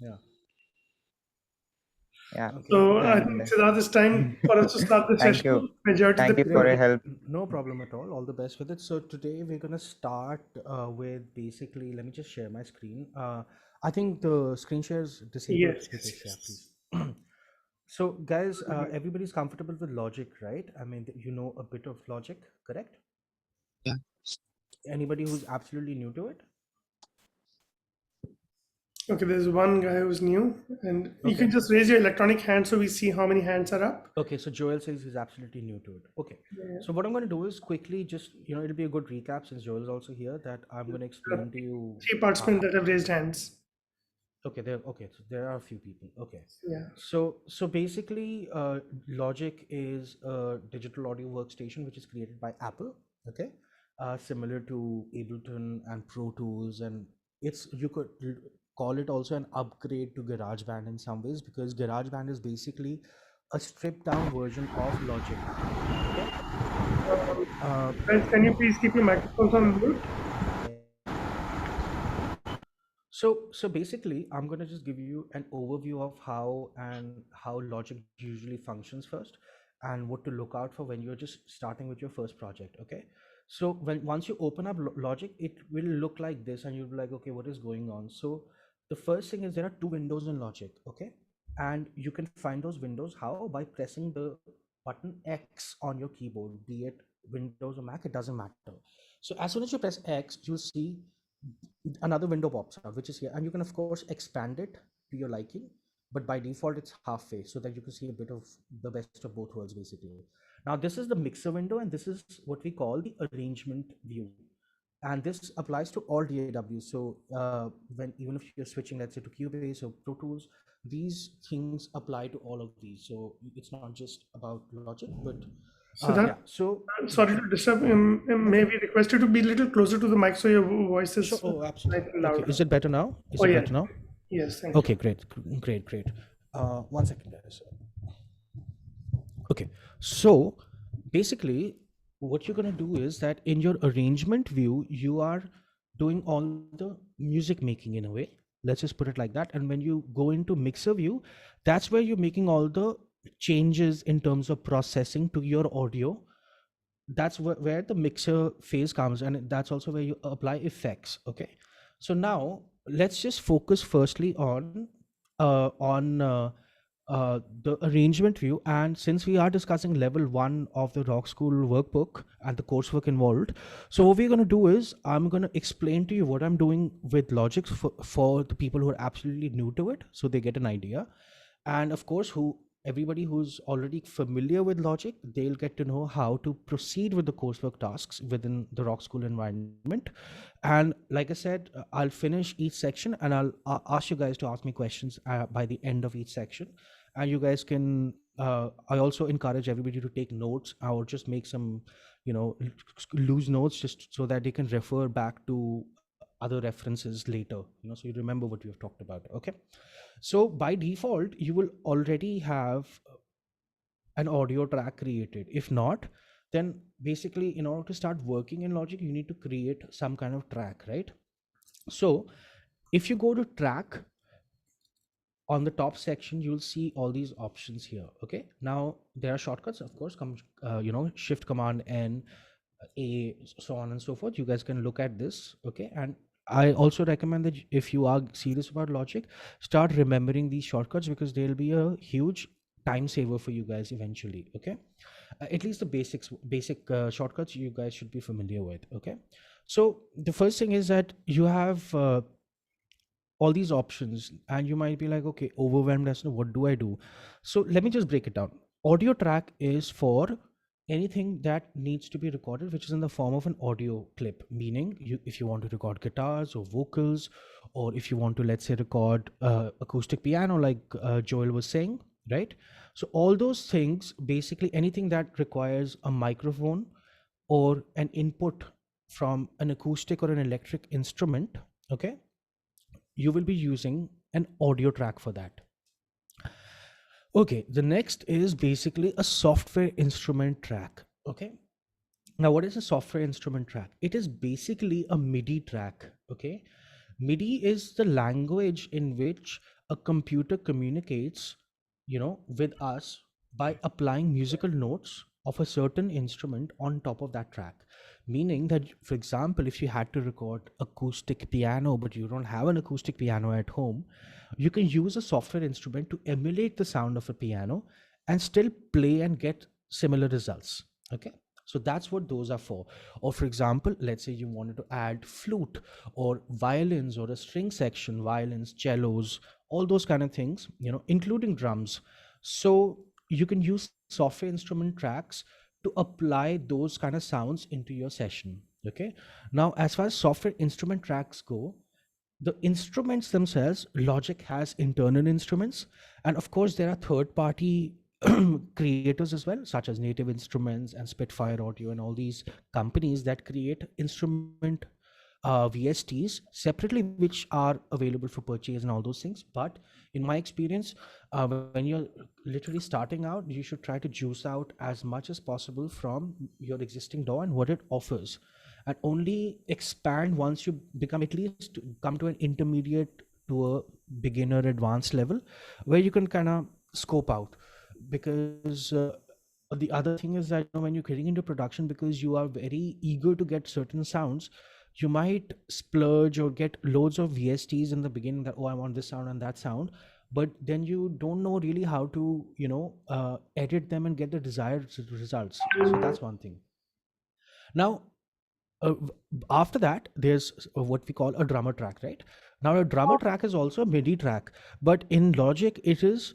Yeah. Yeah. Okay. So I think And Siddharth, it's time for us to start the thank you. session. Majority of the Thank you for people. your help. No problem at all. All the best with it. So today we're gonna start with basically. Let me just share my screen. I think the screen share is disabled. Yes, yes, Hitesh, yeah, yes. please. So guys, everybody's comfortable with Logic, right? I mean, you know a bit of Logic, correct? Yeah. Anybody who's absolutely new to it? Okay, there's one guy who's new, and you Okay. can just raise your electronic hand so we see how many hands are up. Okay, so Joel says he's absolutely new to it. Okay, so what I'm going to do is quickly just, it'll be a good recap since Joel is also here, that I'm going to There are explain to you. three participants that have raised hands. Okay, so there are a few people. Okay, Yeah. so basically, Logic is a digital audio workstation which is created by Apple. Okay, similar to Ableton and Pro Tools, and you could call it also an upgrade to GarageBand in some ways, because GarageBand is basically a stripped down version of Logic. Okay. Guys, can you please keep your microphones on mute? So basically, I'm going to just give you an overview of how Logic usually functions first, and what to look out for when you're just starting with your first project. Okay. So once you open up Logic, it will look like this, and you'll be like, okay, what is going on? So the first thing is there are two windows in Logic. Okay. And you can find those windows how? By pressing the button X on your keyboard, be it Windows or Mac, it doesn't matter. So as soon as you press X, you'll see another window pops out, which is here, and you can of course expand it to your liking, but by default it's halfway, so that you can see a bit of the best of both worlds basically. Now this is the mixer window, and this is what we call the arrangement view, and this applies to all DAWs. So when even if you're switching, let's say, to Cubase or Pro Tools, these things apply to all of these. So it's not just about Logic, but yeah. Siddharth, So yeah, sorry to disturb. okay, May we request you to be a little closer to the mic so your voice sure. is Oh, nice absolutely. and Okay, loud. is it better now? Is Oh it yes, better now? yes. Thank you. Okay, great. One second, guys. Okay, so basically, what you're gonna do is that in your arrangement view, you are doing all the music making in a way. Let's just put it like that. And when you go into mixer view, that's where you're making all the changes in terms of processing to your audio. That's where the mixer phase comes, and that's also where you apply effects. Okay, so now let's just focus firstly on the arrangement view. And since we are discussing level 1 of the Rockschool workbook and the coursework involved, so what we're going to do is I'm going to explain to you what I'm doing with Logic for the people who are absolutely new to it, so they get an idea. And of course, who everybody who's already familiar with Logic, they'll get to know how to proceed with the coursework tasks within the Rockschool environment. And like I said, I'll finish each section, and I'll ask you guys to ask me questions by the end of each section. And you guys can I also encourage everybody to take notes, or just make some, loose notes, just so that they can refer back to other references later, so you remember what we have talked about. Okay, so by default you will already have an audio track created. If not, then basically, in order to start working in Logic, you need to create some kind of track, right? So if you go to track, on the top section you'll see all these options here. Okay, now there are shortcuts, of course, shift command N, A, so on and so forth. You guys can look at this. Okay, and I also recommend that if you are serious about Logic, start remembering these shortcuts, because they'll be a huge time saver for you guys eventually. Okay, at least the basic shortcuts you guys should be familiar with. Okay, so the first thing is that you have all these options, and you might be like, okay, overwhelmed as to what do I do. So let me just break it down. Audio track is for anything that needs to be recorded which is in the form of an audio clip, meaning if you want to record guitars or vocals, or if you want to, let's say, record acoustic piano, like Joel was saying, right? So all those things, basically anything that requires a microphone or an input from an acoustic or an electric instrument, okay, you will be using an audio track for that. Okay, the next is basically a software instrument track. Okay, now what is a software instrument track? It is basically a MIDI track. Okay, MIDI is the language in which a computer communicates, with us by applying musical notes of a certain instrument on top of that track. Meaning that, for example, if you had to record acoustic piano but you don't have an acoustic piano at home, you can use a software instrument to emulate the sound of a piano and still play and get similar results. Okay, so that's what those are for. Or for example, let's say you wanted to add flute or violins or a string section, violins, cellos, all those kind of things, including drums. So you can use software instrument tracks to apply those kind of sounds into your session. Okay, now as far as software instrument tracks go, the instruments themselves, Logic has internal instruments, and of course there are third party creators as well, such as Native Instruments and Spitfire Audio and all these companies that create instrument VSTs separately, which are available for purchase and all those things. But in my experience, when you're literally starting out, you should try to juice out as much as possible from your existing DAW and what it offers, and only expand once you become, at least come to an intermediate to a beginner advanced level, where you can kind of scope out. Because the other thing is that, when you're getting into production, because you are very eager to get certain sounds, you might splurge or get loads of VSTs in the beginning, that, oh, I want this sound and that sound, but then you don't know really how to, edit them and get the desired results. So that's one thing. Now, after that, there's what we call a drummer track, right? Now, a drummer track is also a MIDI track, but in Logic, it is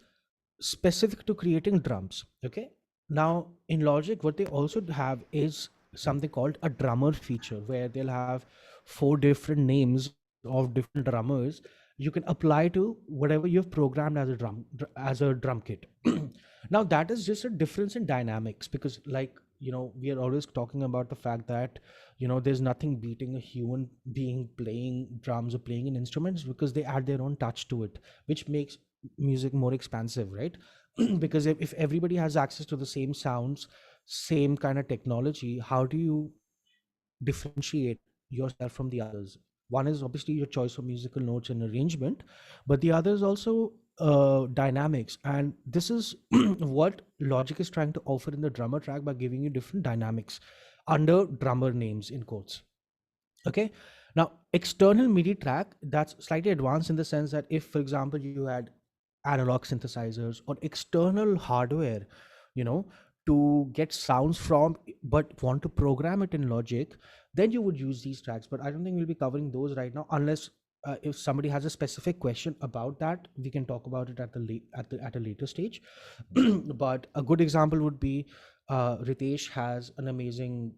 specific to creating drums. Okay. Now, in Logic, what they also have is something called a drummer feature, where they'll have 4 different names of different drummers you can apply to whatever you've programmed as as a drum kit. Now, that is just a difference in dynamics, because, like, we are always talking about the fact that, there's nothing beating a human being playing drums or playing an instruments, because they add their own touch to it, which makes music more expansive, right? Because if everybody has access to the same sounds, same kind of technology, how do you differentiate yourself from the others? One is obviously your choice of musical notes and arrangement, but the other is also dynamics. And this is what Logic is trying to offer in the drummer track by giving you different dynamics under drummer names in quotes. Okay. Now, external MIDI track, that's slightly advanced in the sense that if, for example, you had analog synthesizers or external hardware, you know, to get sounds from, but want to program it in Logic, then you would use these tracks. But I don't think we'll be covering those right now, unless if somebody has a specific question about that, we can talk about it at a later stage. But a good example would be Ritesh has an amazing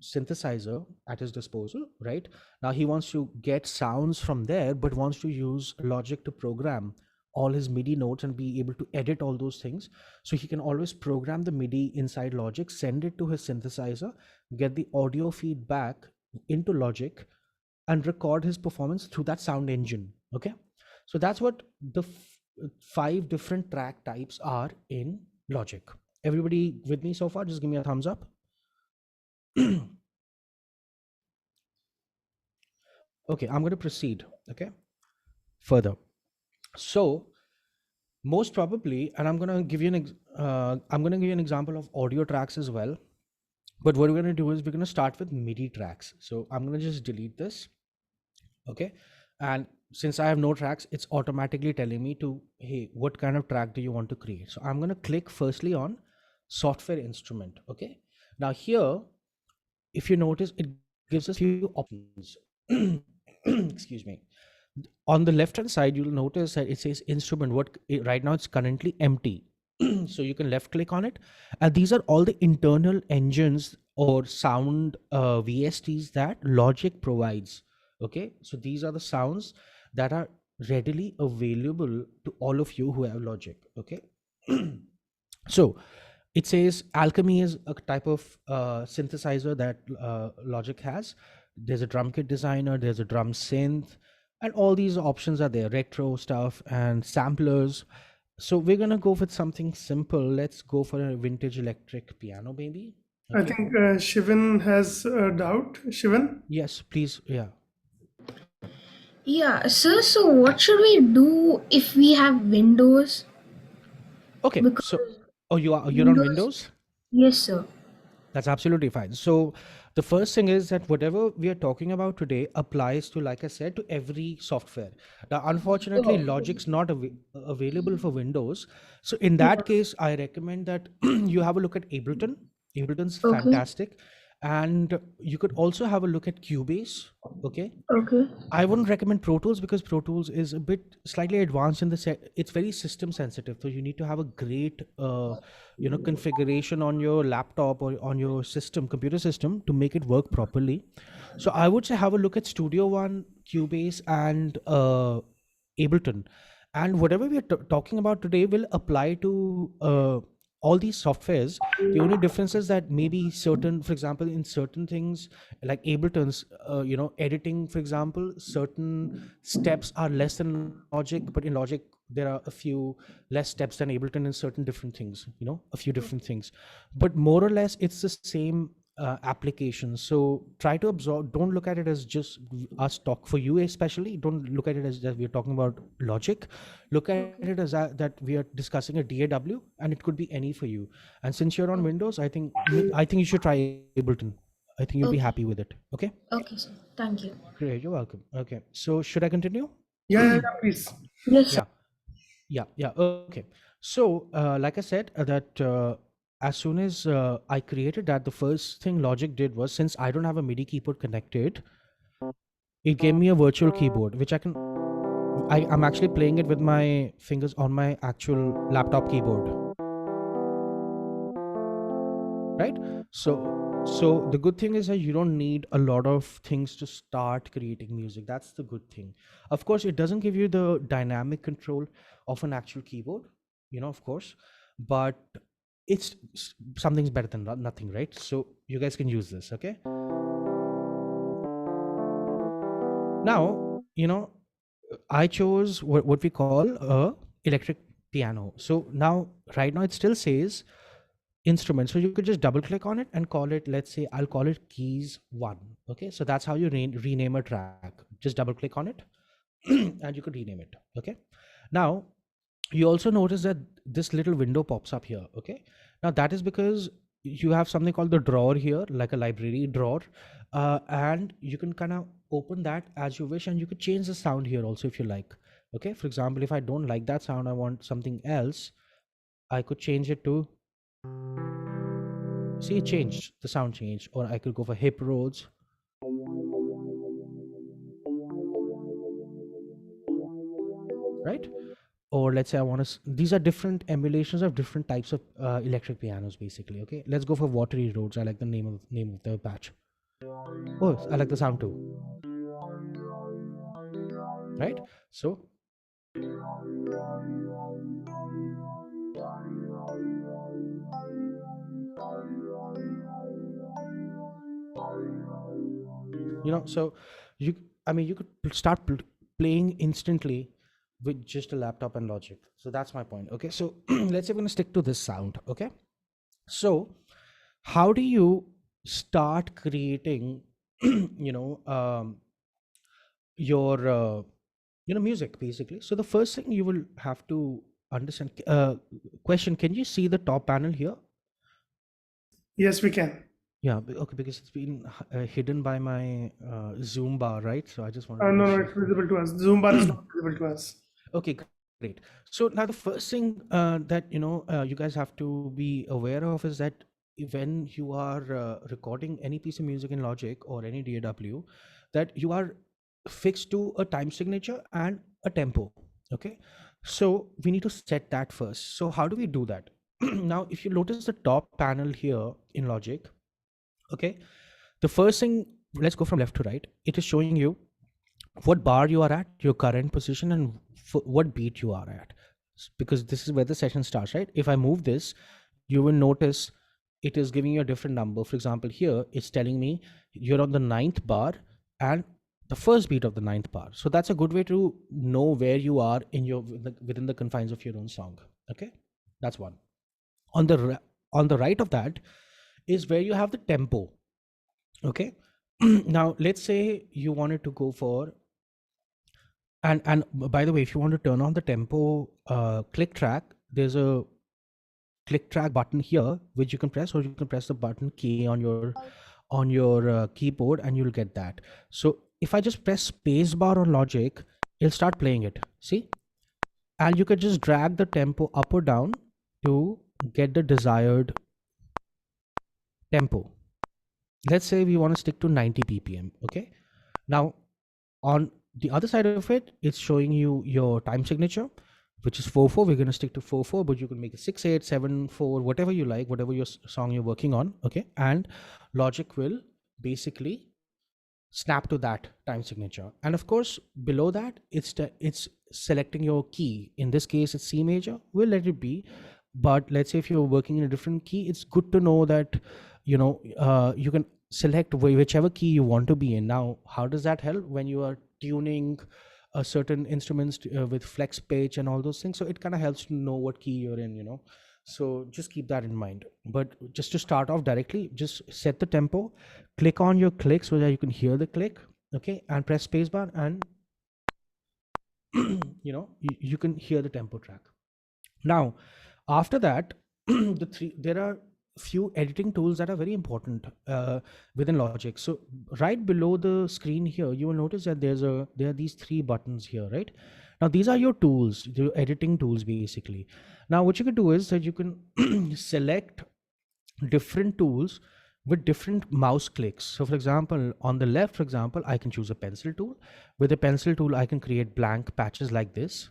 synthesizer at his disposal. Right now, he wants to get sounds from there, but wants to use Logic to program all his MIDI notes and be able to edit all those things. So he can always program the MIDI inside Logic, send it to his synthesizer, get the audio feedback into Logic, and record his performance through that sound engine. Okay. So that's what the 5 different track types are in Logic. Everybody with me so far? Just give me a thumbs up. Okay, I'm going to proceed. Okay. Further. So most probably, and I'm going to give you an example of audio tracks as well. But what we're going to do is we're going to start with MIDI tracks. So I'm going to just delete this. Okay. And since I have no tracks, it's automatically telling me to, hey, what kind of track do you want to create? So I'm going to click firstly on software instrument. Okay. Now here, if you notice, it gives us few options. Excuse me. On the left hand side, you'll notice that it says instrument. Right now it's currently empty. So you can left click on it, and these are all the internal engines or sound VSTs that Logic provides. Okay, so these are the sounds that are readily available to all of you who have Logic. Okay. So it says Alchemy is a type of synthesizer that Logic has. There's a drum kit designer, there's a drum synth, and all these options are there, retro stuff and samplers. So we're gonna go with something simple. Let's go for a vintage electric piano, maybe. I Okay. think Shivan has a doubt. Shivan? Yes, please. Yeah. Yeah, sir. So what should we do if we have Windows? Okay, so Because you're on Windows. Windows? Yes, sir. That's absolutely fine. So the first thing is that whatever we are talking about today applies to, like I said, to every software. Now, unfortunately, Oh, Logic's not available for Windows. So in yeah. that case, I recommend that you have a look at Ableton. Ableton's Okay. fantastic, and you could also have a look at Cubase. Okay, Okay. I wouldn't recommend Pro Tools because Pro Tools is a bit slightly advanced in the it's very system sensitive. So you need to have a great, configuration on your laptop or on your system, computer system, to make it work properly. So I would say have a look at Studio One, Cubase, and Ableton, and whatever we are talking about today will apply to all these softwares. The only difference is that maybe certain, for example, in certain things like Ableton's, editing, for example, certain steps are less than Logic, but in Logic there are a few less steps than Ableton in certain different things, a few different things, but more or less it's the same application. So try to absorb, don't look at it as just us talk for you, especially don't look at it as that we're talking about Logic. Look at it as that we are discussing a DAW, and it could be any for you. And since you're on Windows, I think you should try Ableton. I think you'll be happy with Okay. it. Okay, Okay, sir. Thank you. great, you're welcome. Okay, so should I continue? Yeah, please. Yes, sir. Yeah, yeah, okay. So like I said, that as soon as I created that, the first thing Logic did was, since I don't have a MIDI keyboard connected, it gave me a virtual keyboard, which I'm actually playing it with my fingers on my actual laptop keyboard, right? So the good thing is that you don't need a lot of things to start creating music. That's the good thing. Of course, it doesn't give you the dynamic control of an actual keyboard, of course, but something's better than nothing, right? So you guys can use this. Okay, now, I chose what we call a electric piano. So now, right now, it still says instrument. So you could just double click on it and call it, let's say I'll call it keys one. Okay, so that's how you rename a track. Just double click on it and you could rename it. Okay, now you also notice that this little window pops up here. Okay, now that is because you have something called the drawer here, like a library drawer, and you can kind of open that as you wish, and you could change the sound here also if you like. Okay, for example, if I don't like that sound, I want something else, I could change it to, see, it changed, the sound changed. Or I could go for hip roads, right? Or let's say I want to these are different emulations of different types of electric pianos, basically. Okay, let's go for watery roads. I like the name of the patch. Oh, I like the sound too, right? So so you you could start playing instantly with just a laptop and Logic. So that's my point. Okay, so let's say we're going to stick to this sound. Okay, so how do you start creating you know your music, basically? So the first thing you will have to understand, question, can you see the top panel here? Yes, we can. Yeah, okay, because it's been hidden by my Zoom bar, right? So I just wanted to No, make no, sure. it's visible to us. Zoom bar is not visible to us. Okay, great. So now the first thing that you guys have to be aware of is that when you are recording any piece of music in Logic or any DAW, that you are fixed to a time signature and a tempo. Okay, so we need to set that first. So how do we do that? Now, if you notice the top panel here in Logic, okay, the first thing, let's go from left to right. It is showing you what bar you are at, your current position, and what beat you are at. Because this is where the session starts, right? If I move this, you will notice it is giving you a different number. For example, here it's telling me you're on the ninth bar and the first beat of the ninth bar. So that's a good way to know where you are in within the confines of your own song. Okay, that's one. On the on the right of that is where you have the tempo. Okay, now let's say you wanted to go for And by the way, if you want to turn on the tempo click track, there's a click track button here which you can press, or you can press the button key on your keyboard, and you'll get that. So if I just press spacebar on Logic, it'll start playing it. See, and you could just drag the tempo up or down to get the desired tempo. Let's say we want to stick to 90 ppm. Okay, now on the other side of it, it's showing you your time signature, which is 4/4. We're going to stick to 4/4, but you can make it 6/8, 7/4, whatever you like, whatever your song you're working on. Okay, and Logic will basically snap to that time signature. And of course, below that, it's selecting your key. In this case, it's C major. We'll let it be. But let's say if you're working in a different key, it's good to know that you can select whichever key you want to be in. Now, how does that help when you are tuning a certain instruments with flex pitch and all those things? So it kind of helps to know what key you're in. So just keep that in mind. But just to start off directly, just set the tempo, click on your click so that you can hear the click. Okay, and press spacebar, and you can hear the tempo track. Now, after that, there are few editing tools that are very important within Logic. So right below the screen here, you will notice that there are these 3 buttons here, right? Now these are your tools, your editing tools basically. Now what you can do is that you can select different tools with different mouse clicks. So for example, on the left, for example, I can choose a pencil tool. With a pencil tool, I can create blank patches like this,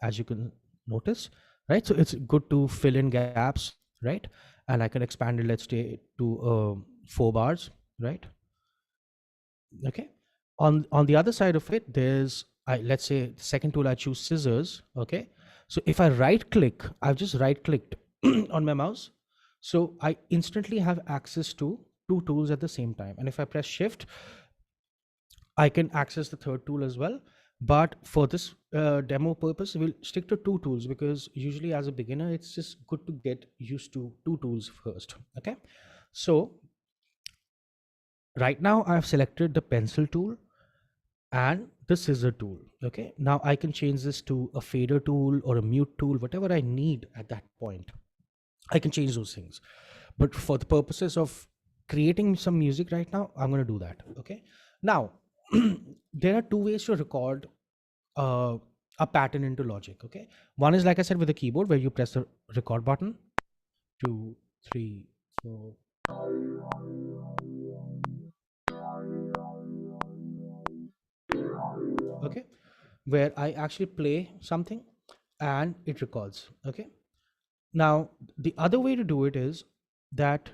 as you can notice, right? So it's good to fill in gaps, right? And I can expand it, let's say, to 4 bars, right? Okay. On the other side of it, there's let's say the second tool, I choose scissors. Okay. So if I right click, I've just right clicked on my mouse. So I instantly have access to 2 tools at the same time. And if I press shift, I can access the third tool as well. But for this demo purpose, we'll stick to 2 tools, because usually as a beginner, it's just good to get used to 2 tools first. Okay. So right now I've selected the pencil tool and the scissor tool. Okay. Now I can change this to a fader tool or a mute tool, whatever I need at that point. I can change those things. But for the purposes of creating some music right now, I'm going to do that. Okay. Now, there are 2 ways to record a pattern into Logic. Okay. One is, like I said, with the keyboard, where you press the record button. 2, 3, 4. Okay. Where I actually play something and it records. Okay. Now, the other way to do it is that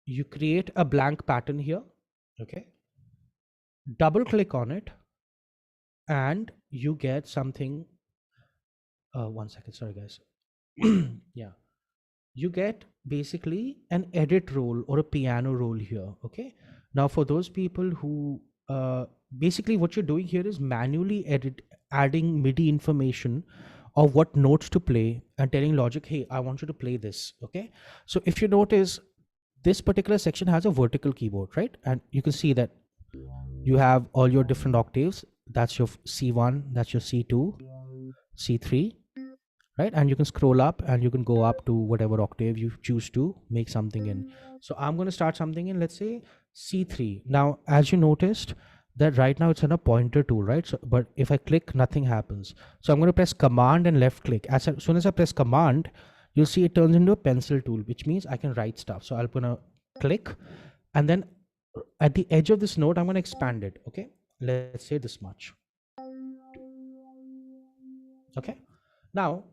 you create a blank pattern here. Okay. Double click on it and you get something. 1 second. Sorry, guys. Yeah. You get basically an edit roll or a piano roll here. Okay. Now, for those people who basically what you're doing here is manually adding MIDI information of what notes to play and telling Logic, hey, I want you to play this. Okay. So if you notice, this particular section has a vertical keyboard, right? And you can see that you have all your different octaves. That's your C1, that's your C2, C3, right? And you can scroll up and you can go up to whatever octave you choose to make something in. So I'm going to start something in, let's say, C3. Now, as you noticed that right now it's on a pointer tool, right? So, but if I click, nothing happens. So I'm going to press command and left click. As soon as I press command, you'll see it turns into a pencil tool, which means I can write stuff. So I'm going to click, and then at the edge of this note, I'm going to expand it. Okay. Let's say this much. Okay. Now,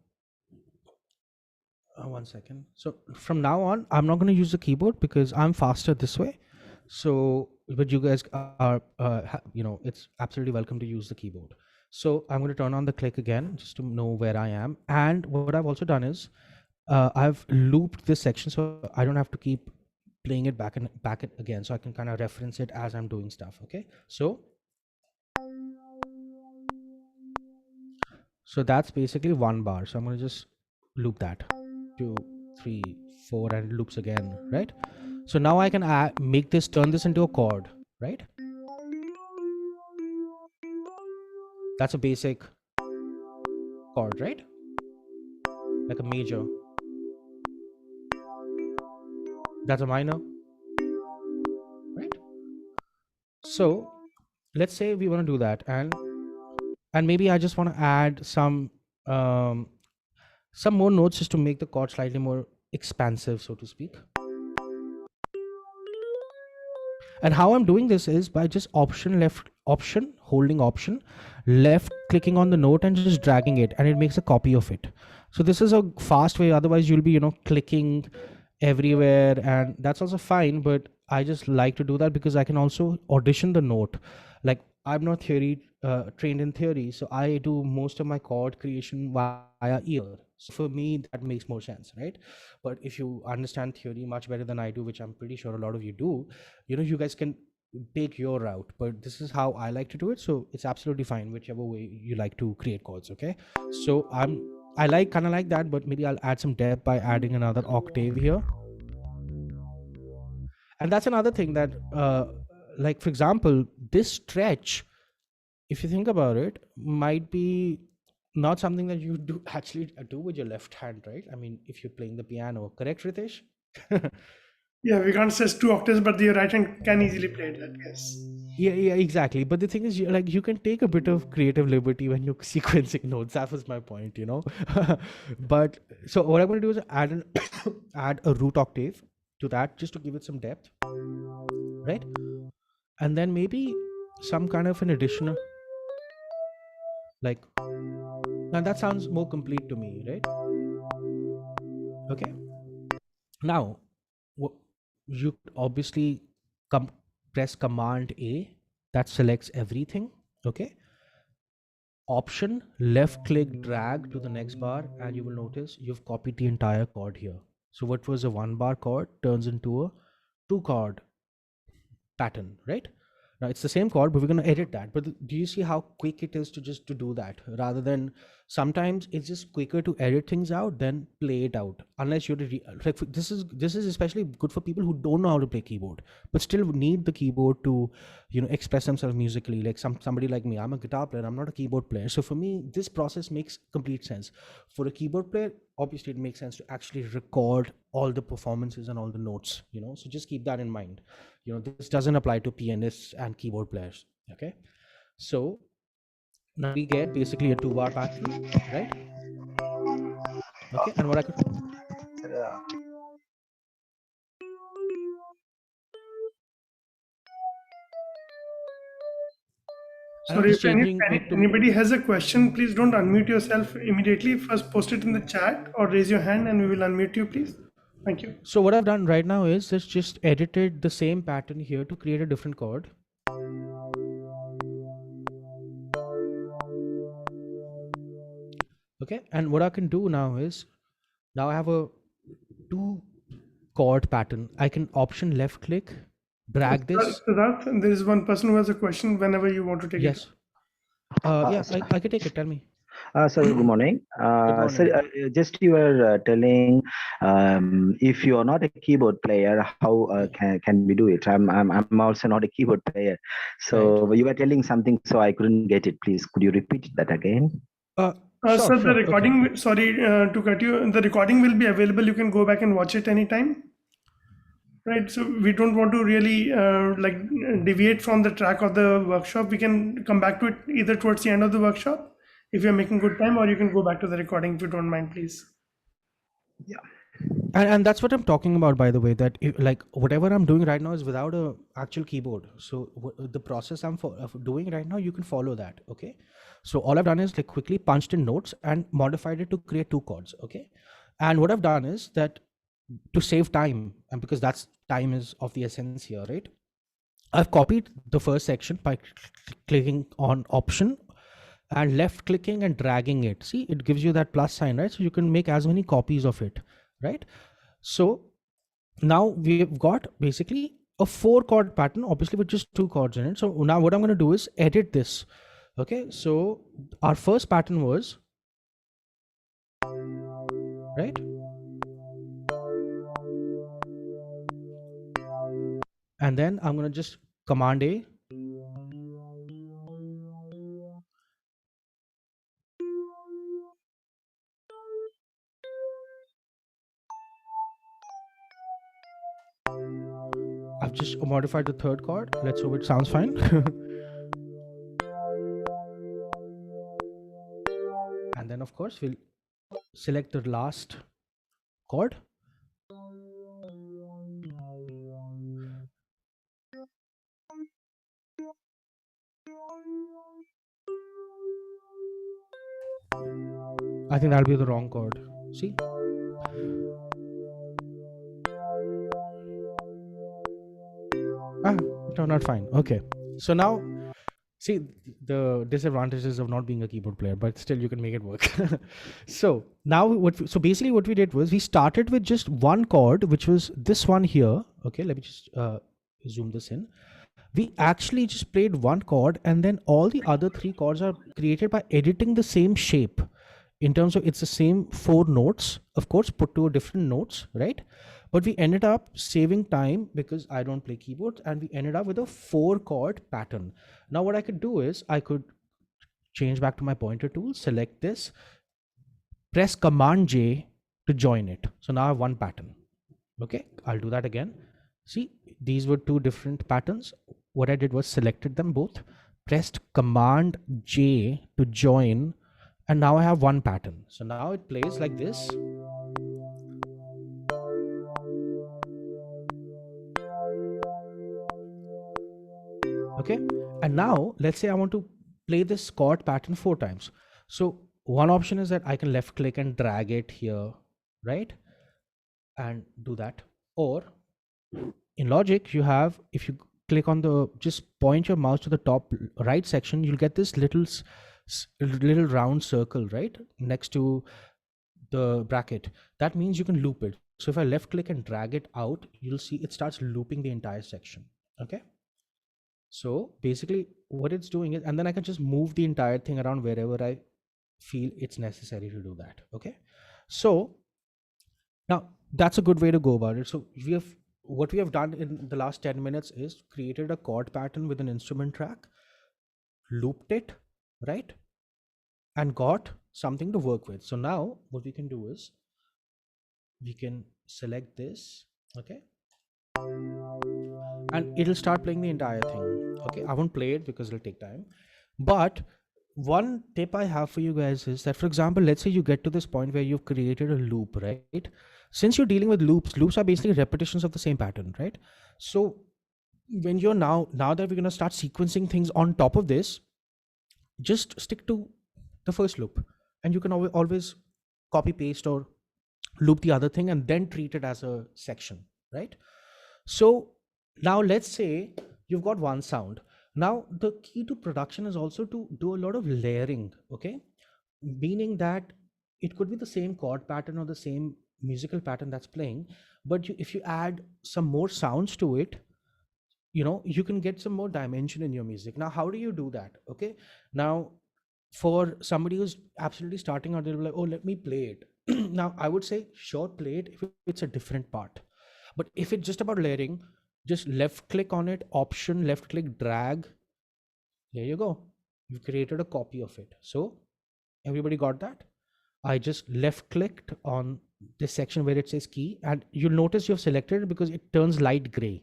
1 second. So from now on, I'm not going to use the keyboard because I'm faster this way. So, but you guys are, it's absolutely welcome to use the keyboard. So I'm going to turn on the click again just to know where I am. And what I've also done is I've looped this section so I don't have to keep playing it back again. So I can kind of reference it as I'm doing stuff. Okay. So that's basically 1 bar. So I'm going to just loop that. 2, 3, 4, and it loops again, right? So now I can turn this into a chord, right? That's a basic chord, right? Like a major. That's a minor, right? So let's say we want to do that, and maybe I just want to add um, some more notes just to make the chord slightly more expansive, so to speak. And how I'm doing this is by just holding option, left clicking on the note and just dragging it, and it makes a copy of it. So this is a fast way. Otherwise, you'll be clicking everywhere, and that's also fine. But I just like to do that because I can also audition the note. Like, I'm not trained in theory, so I do most of my chord creation via ear. So for me, that makes more sense, right? But if you understand theory much better than I do, which I'm pretty sure a lot of you do, you guys can take your route. But this is how I like to do it, so it's absolutely fine whichever way you like to create chords. Okay, so I like kind of like that, but maybe I'll add some depth by adding another octave here. And that's another thing that like, for example, this stretch, if you think about it, might be not something that you do actually do with your left hand, right? I mean, if you're playing the piano, correct, Ritesh? Yeah, we can't stress 2 octaves, but the right hand can easily play that. Yes. Yeah, exactly. But the thing is, you can take a bit of creative liberty when you're sequencing notes. That was my point. But so what I'm going to do is add a root octave to that, just to give it some depth, right? And then maybe some kind of an additional, like, now that sounds more complete to me, right? Okay. Now, you could obviously press Command A, that selects everything. Okay. Option, left click, drag to the next bar, and you will notice you've copied the entire chord here. So what was a 1 bar chord turns into a 2 chord pattern, right? Now it's the same chord, but we're going to edit that. But do you see how quick it is to do that, rather than sometimes it's just quicker to edit things out than play it out, unless you're like, this is especially good for people who don't know how to play keyboard but still need the keyboard to express themselves musically. Like somebody like me, I'm a guitar player, I'm not a keyboard player. So for me, this process makes complete sense. For a keyboard player, obviously it makes sense to actually record all the performances and all the notes. So just keep that in mind. This doesn't apply to pianists and keyboard players. Okay, so now we get basically a 2 bar pattern, right? Okay, and what I could, and I'm Sorry, just if changing it to, anybody has a question, please don't unmute yourself immediately. First, post it in the chat or raise your hand, and we will unmute you, please. Thank you. so what I've done right now is just edited the same pattern here to create a different chord. Okay, and what I can do now is, now I have a 2 chord pattern. I can option left click, drag this. Siddharth, there is one person who has a question whenever you want to take it. Yes. Uh, Yeah, s- I can take it. Tell me. Sir, good morning. Good Sir, morning. just you were telling if you are not a keyboard player, how Yeah. can we do it? I'm also not a keyboard player. Right. So you were telling something, so I couldn't get it. Please, could you repeat that again? Sure, Sir, the sure. Okay. recording, sorry to cut you, the recording will be available. You can go back and watch it anytime. Right, so we don't want to really deviate from the track of the workshop. We can come back to it either towards the end of the workshop if you're making good time, or you can go back to the recording if you don't mind, please. Yeah. And that's what I'm talking about, by the way, that like whatever I'm doing right now is without a actual keyboard. So the process I'm doing right now, you can follow that. Okay, so all I've done is like quickly punched in notes and modified it to create 2 chords. Okay, and what I've done is that, to save time, and because that's time is of the essence here, right? I've copied the first section by clicking on option and left clicking and dragging it. See, it gives you that plus sign, right? So you can make as many copies of it, right? So now we've got basically a 4 chord pattern, obviously with just 2 chords in it. So now what I'm going to do is edit this. Okay, so our first pattern was, right, and then I'm going to just Command A, I've just modified the third chord. Let's hope it sounds fine. And then of course we'll select the last chord. I think that'll be the wrong chord. See? It turned out fine. Okay. So now, see the disadvantages of not being a keyboard player, but still you can make it work. So now basically what we did was we started with just one chord, which was this one here. Okay, let me just zoom this in. We actually just played one chord, and then all the other three chords are created by editing the same shape. In terms of, it's the same 4 notes, of course, put to a different notes, right? But we ended up saving time because I don't play keyboards, and we ended up with a 4 chord pattern. Now what I could do is I could change back to my pointer tool, select this, press Command J to join it. So now I have one pattern. Okay, I'll do that again. See, these were 2 different patterns. What I did was selected them both, pressed Command J to join, and now I have one pattern. So now it plays like this. Okay, and now let's say I want to play this chord pattern 4 times. So one option is that I can left click and drag it here, right? And do that. Or in Logic, you have, if you click on the, just point your mouse to the top right section, you'll get this little round circle, right? Next to the bracket. That means you can loop it. So if I left click and drag it out, you'll see it starts looping the entire section. Okay. So basically what it's doing is, and then I can just move the entire thing around wherever I feel it's necessary to do that. Okay. So now that's a good way to go about it. So what we have done in the last 10 minutes is created a chord pattern with an instrument track, looped it, right? And got something to work with. So now what we can do is we can select this, okay? And it'll start playing the entire thing. Okay, I won't play it because it'll take time. But one tip I have for you guys is that, for example, let's say you get to this point where you've created a loop, right? Since you're dealing with loops are basically repetitions of the same pattern, right? So when you're now that we're going to start sequencing things on top of this, just stick to the first loop, and you can always copy paste or loop the other thing and then treat it as a section, right? So now let's say you've got one sound. Now the key to production is also to do a lot of layering, okay? Meaning that it could be the same chord pattern or the same musical pattern that's playing, but if you add some more sounds to it, you can get some more dimension in your music. Now how do you do that? Okay, now for somebody who's absolutely starting out, they'll be like, oh, let me play it. Now I would say, sure, play it if it's a different part. But if it's just about layering, just left click on it, option, left click, drag. There you go. You've created a copy of it. So everybody got that? I just left clicked on this section where it says key, and you'll notice you've selected it because it turns light gray.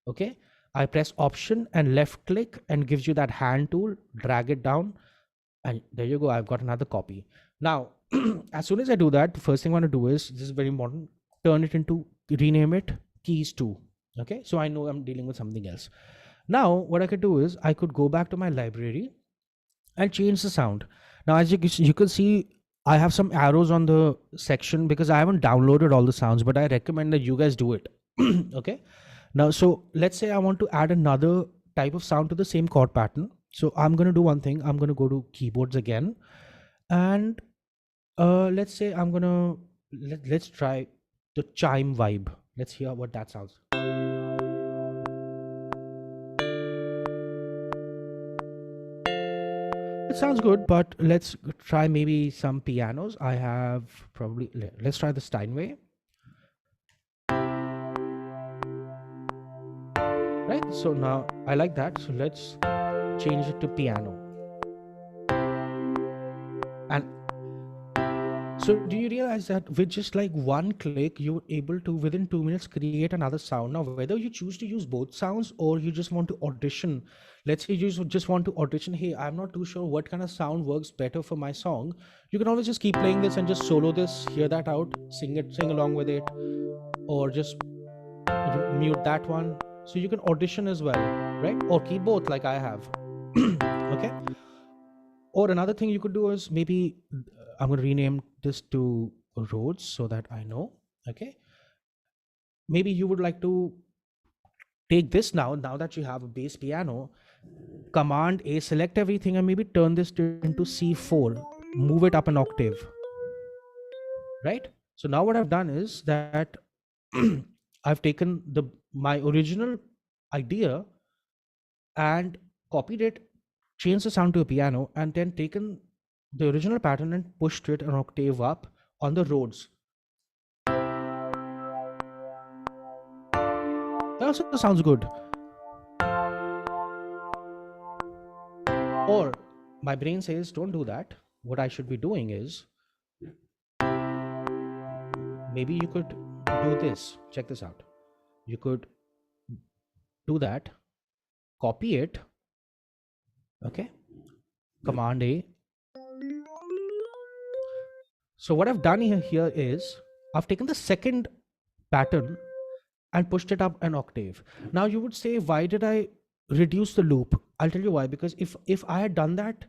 Okay. I press option and left click and gives you that hand tool, drag it down, and there you go. I've got another copy. Now, as soon as I do that, the first thing I want to do is, this is very important, rename it keys 2. Okay. So I know I'm dealing with something else. Now, what I could do is I could go back to my library and change the sound. Now, as you can see, I have some arrows on the section because I haven't downloaded all the sounds, but I recommend that you guys do it. Okay. Now, so let's say I want to add another type of sound to the same chord pattern. So I'm going to do one thing. I'm going to go to keyboards again. And let's say I'm going to, let's try the chime vibe. Let's hear what that sounds. It sounds good, but let's try maybe some pianos. I have probably, let's try the Steinway. Right, so now I like that. So let's change it to piano. And So do you realize that with just like one click, you're able to within 2 minutes create another sound? Now, whether you choose to use both sounds or you just want to audition, let's say you just want to audition, hey, I'm not too sure what kind of sound works better for my song. You can always just keep playing this and just solo this, hear that out, sing it, sing along with it, or just mute that one. So you can audition as well, right? Or keep both like I have. Okay. Or another thing you could do is maybe I'm going to rename this to roads so that I know. Okay. Maybe you would like to take this now that you have a bass piano, Command A, select everything and maybe turn this into C4, move it up an octave, right? So now what I've done is that I've taken my original idea and copied it, changed the sound to a piano, and then taken the original pattern and pushed it an octave up on the Rhodes. That also sounds good. Or my brain says, don't do that. What I should be doing is maybe you could do this. Check this out. You could do that, copy it, okay? Command A. So what I've done here is I've taken the second pattern and pushed it up an octave. Now you would say, why did I reduce the loop? I'll tell you why. Because if I had done that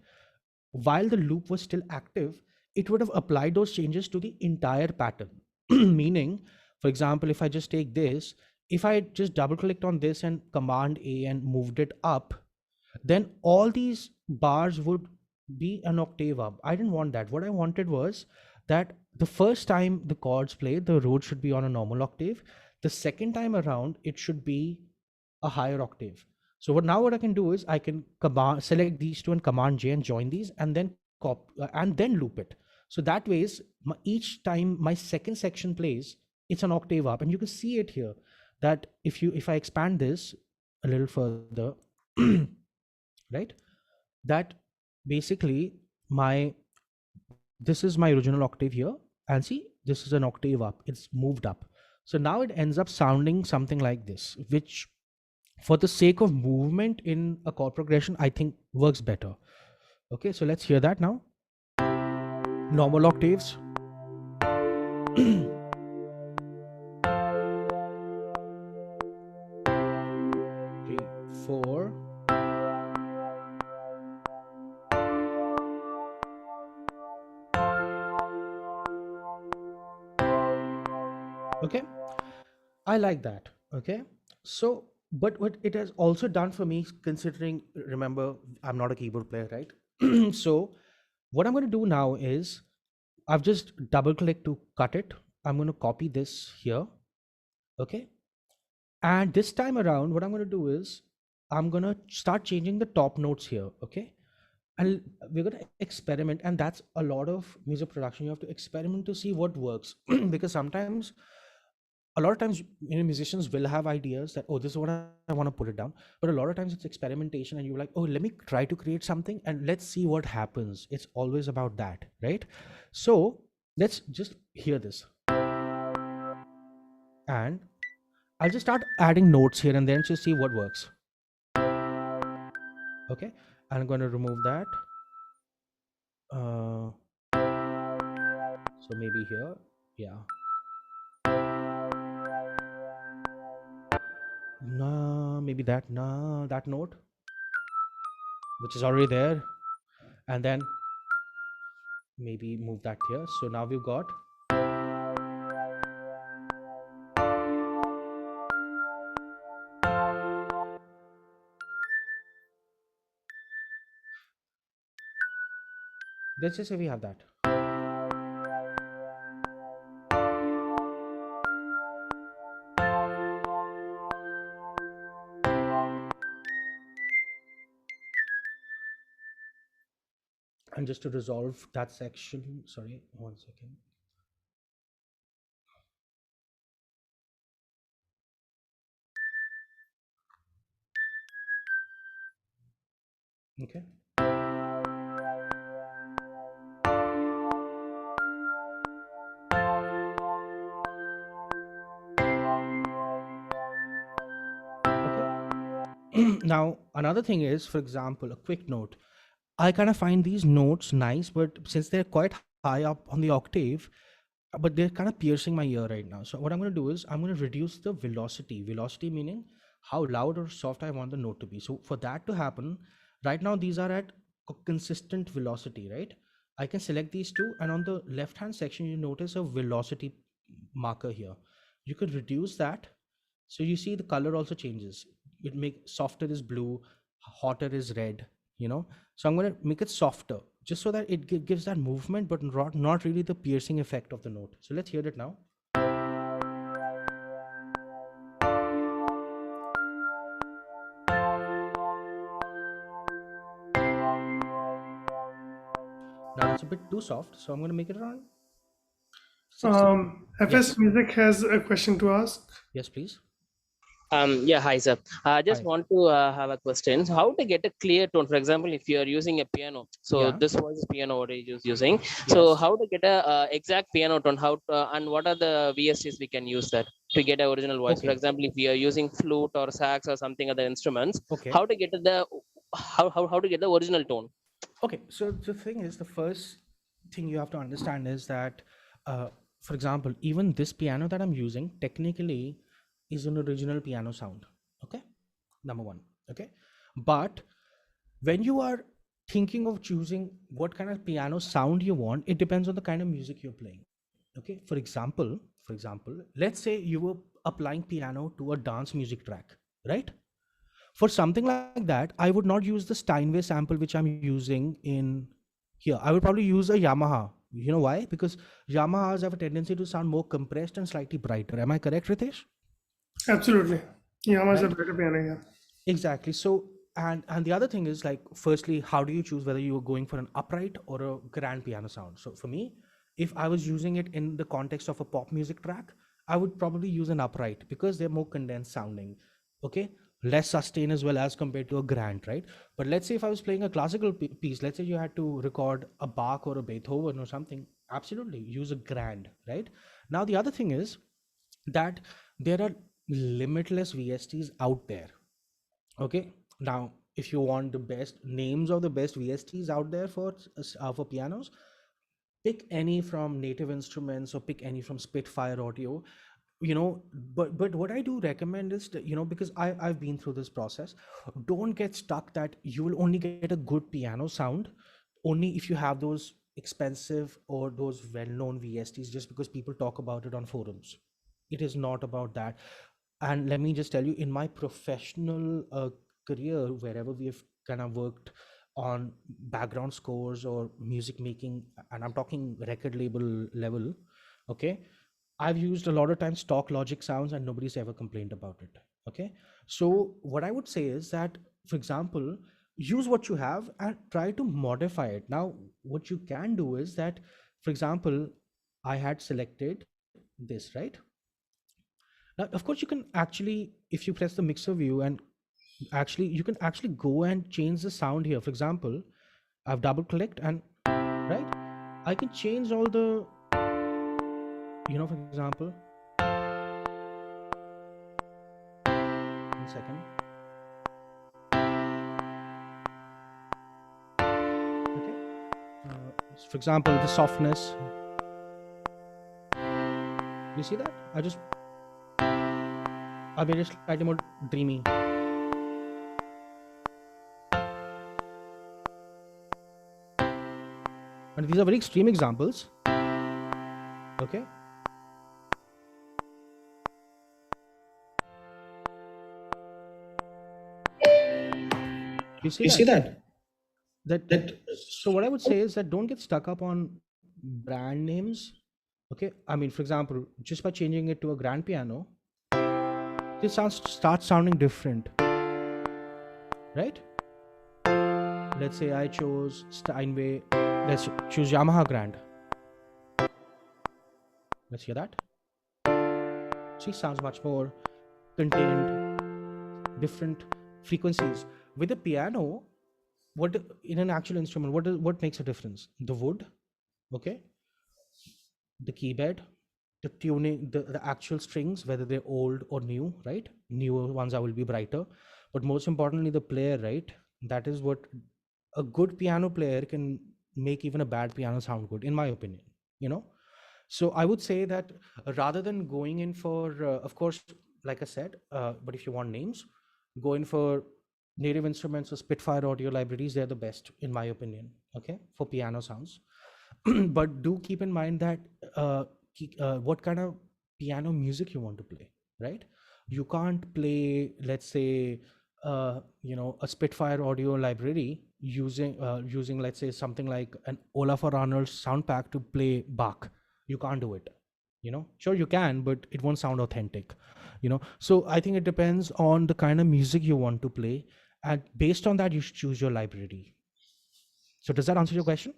while the loop was still active, it would have applied those changes to the entire pattern. Meaning, for example, if I just take this, if I just double clicked on this and Command A and moved it up, then all these bars would be an octave up. I didn't want that. What I wanted was that the first time the chords play, the road should be on a normal octave. The second time around, it should be a higher octave. So what I can do is I can select these two and Command J and join these and then and then loop it. So that way, each time my second section plays, it's an octave up, and you can see it here. That if I expand this a little further, right? That basically this is my original octave here, and see, this is an octave up. It's moved up. So now it ends up sounding something like this, which for the sake of movement in a chord progression, I think works better. Okay, so let's hear that now. Normal octaves. 3, 4. Okay, I like that. Okay, so but what it has also done for me, considering, remember, I'm not a keyboard player, right? So what I'm going to do now is I've just double clicked to cut it. I'm going to copy this here. Okay, and this time around, what I'm going to do is I'm going to start changing the top notes here. Okay, and we're going to experiment, and that's a lot of music production. You have to experiment to see what works. Because sometimes, a lot of times, musicians will have ideas that, oh, this is what I want to put it down, but a lot of times it's experimentation and you're like, oh, let me try to create something and let's see what happens. It's always about that, right? So let's just hear this, and I'll just start adding notes here and then to see what works. Okay, I'm going to remove that. So maybe here, yeah. No, maybe that, no, that note, which is already there, and then maybe move that here. So now we've got, let's just say we have that. And just to resolve that section, sorry, 1 second. Okay. Now, another thing is, for example, a quick note. I kind of find these notes nice, but since they're quite high up on the octave, but they're kind of piercing my ear right now. So what I'm going to do is I'm going to reduce the velocity. Velocity meaning how loud or soft I want the note to be. So for that to happen, right now these are at consistent velocity, right? I can select these two, and on the left hand section you notice a velocity marker here. You could reduce that. So you see the color also changes. It make softer is blue, hotter is red, you know. So I'm going to make it softer just so that it gives that movement, but not really the piercing effect of the note. So let's hear it now. Now that's a bit too soft, so I'm going to make it around 60. FS Yes. Music has a question to ask. Yes, please. Yeah, hi sir. I just Hi. want to have a question. So how to get a clear tone? For example, if you are using a piano, so Yeah. this was piano what is using. So Yes. how to get a exact piano tone? How and what are the VSTs we can use that to get an original voice? For Okay. example, if we are using flute or sax or something other instruments, Okay. how to get the how to get the original tone? Okay. So the thing is, the first thing you have to understand is that, for example, even this piano that I'm using technically is an original piano sound. Okay. Number one. Okay. But when you are thinking of choosing what kind of piano sound you want, it depends on the kind of music you're playing. Okay. For example, let's say you were applying piano to a dance music track, right? For something like that, I would not use the Steinway sample which I'm using in here. I would probably use a Yamaha. You know why? Because Yamahas have a tendency to sound more compressed and slightly brighter. Am I correct, Ritesh? Absolutely. Yamaha is a Right? better piano, yeah. Exactly. So, and the other thing is, like, firstly, how do you choose whether you are going for an upright or a grand piano sound? So for me, if I was using it in the context of a pop music track, I would probably use an upright because they're more condensed sounding. Okay, less sustain as well as compared to a grand, right? But let's say if I was playing a classical piece, let's say you had to record a Bach or a Beethoven or something, absolutely use a grand, right? Now the other thing is that there are limitless VSTs out there. Okay. Now, if you want the best names of the best VSTs out there for pianos, pick any from Native Instruments or pick any from Spitfire Audio. You know, but what I do recommend is that, because I've been through this process. Don't get stuck that you will only get a good piano sound only if you have those expensive or those well-known VSTs just because people talk about it on forums. It is not about that. And let me just tell you, in my professional career, wherever we have kind of worked on background scores or music making, and I'm talking record label level, okay, I've used a lot of times stock Logic sounds and nobody's ever complained about it. Okay. So what I would say is that, for example, use what you have and try to modify it. Now, what you can do is that, for example, I had selected this, right? Now, of course, you can actually, if you press the mixer view and actually, you can actually go and change the sound here. For example, I've double clicked and, right, I can change all the, for example, 1 second. Okay. For example, the softness. You see that? I made it slightly more dreamy. And these are very extreme examples. Okay. You see that? So what I would say is that don't get stuck up on brand names. Okay. I mean, for example, just by changing it to a grand piano, this starts sounding different, right? Let's say I chose Steinway. Let's choose Yamaha Grand. Let's hear that. See, sounds much more contained, different frequencies. With a piano, what in an actual instrument, what makes a difference? The wood, okay, the keyboard, the tuning, the actual strings, whether they're old or new, right? Newer ones will be brighter, but most importantly the player, right? That is what a good piano player can make even a bad piano sound good, in my opinion, you know. So I would say that rather than going in for of course, like I said, but if you want names, go in for native instruments or Spitfire audio libraries. They're the best in my opinion, okay, for piano sounds. But do keep in mind that what kind of piano music you want to play, right? You can't play, let's say, a Spitfire audio library using let's say something like an Olafur Arnold sound pack to play Bach. You can't do it. Sure you can, but it won't sound authentic. So I think it depends on the kind of music you want to play, and based on that you should choose your library. So does that answer your question?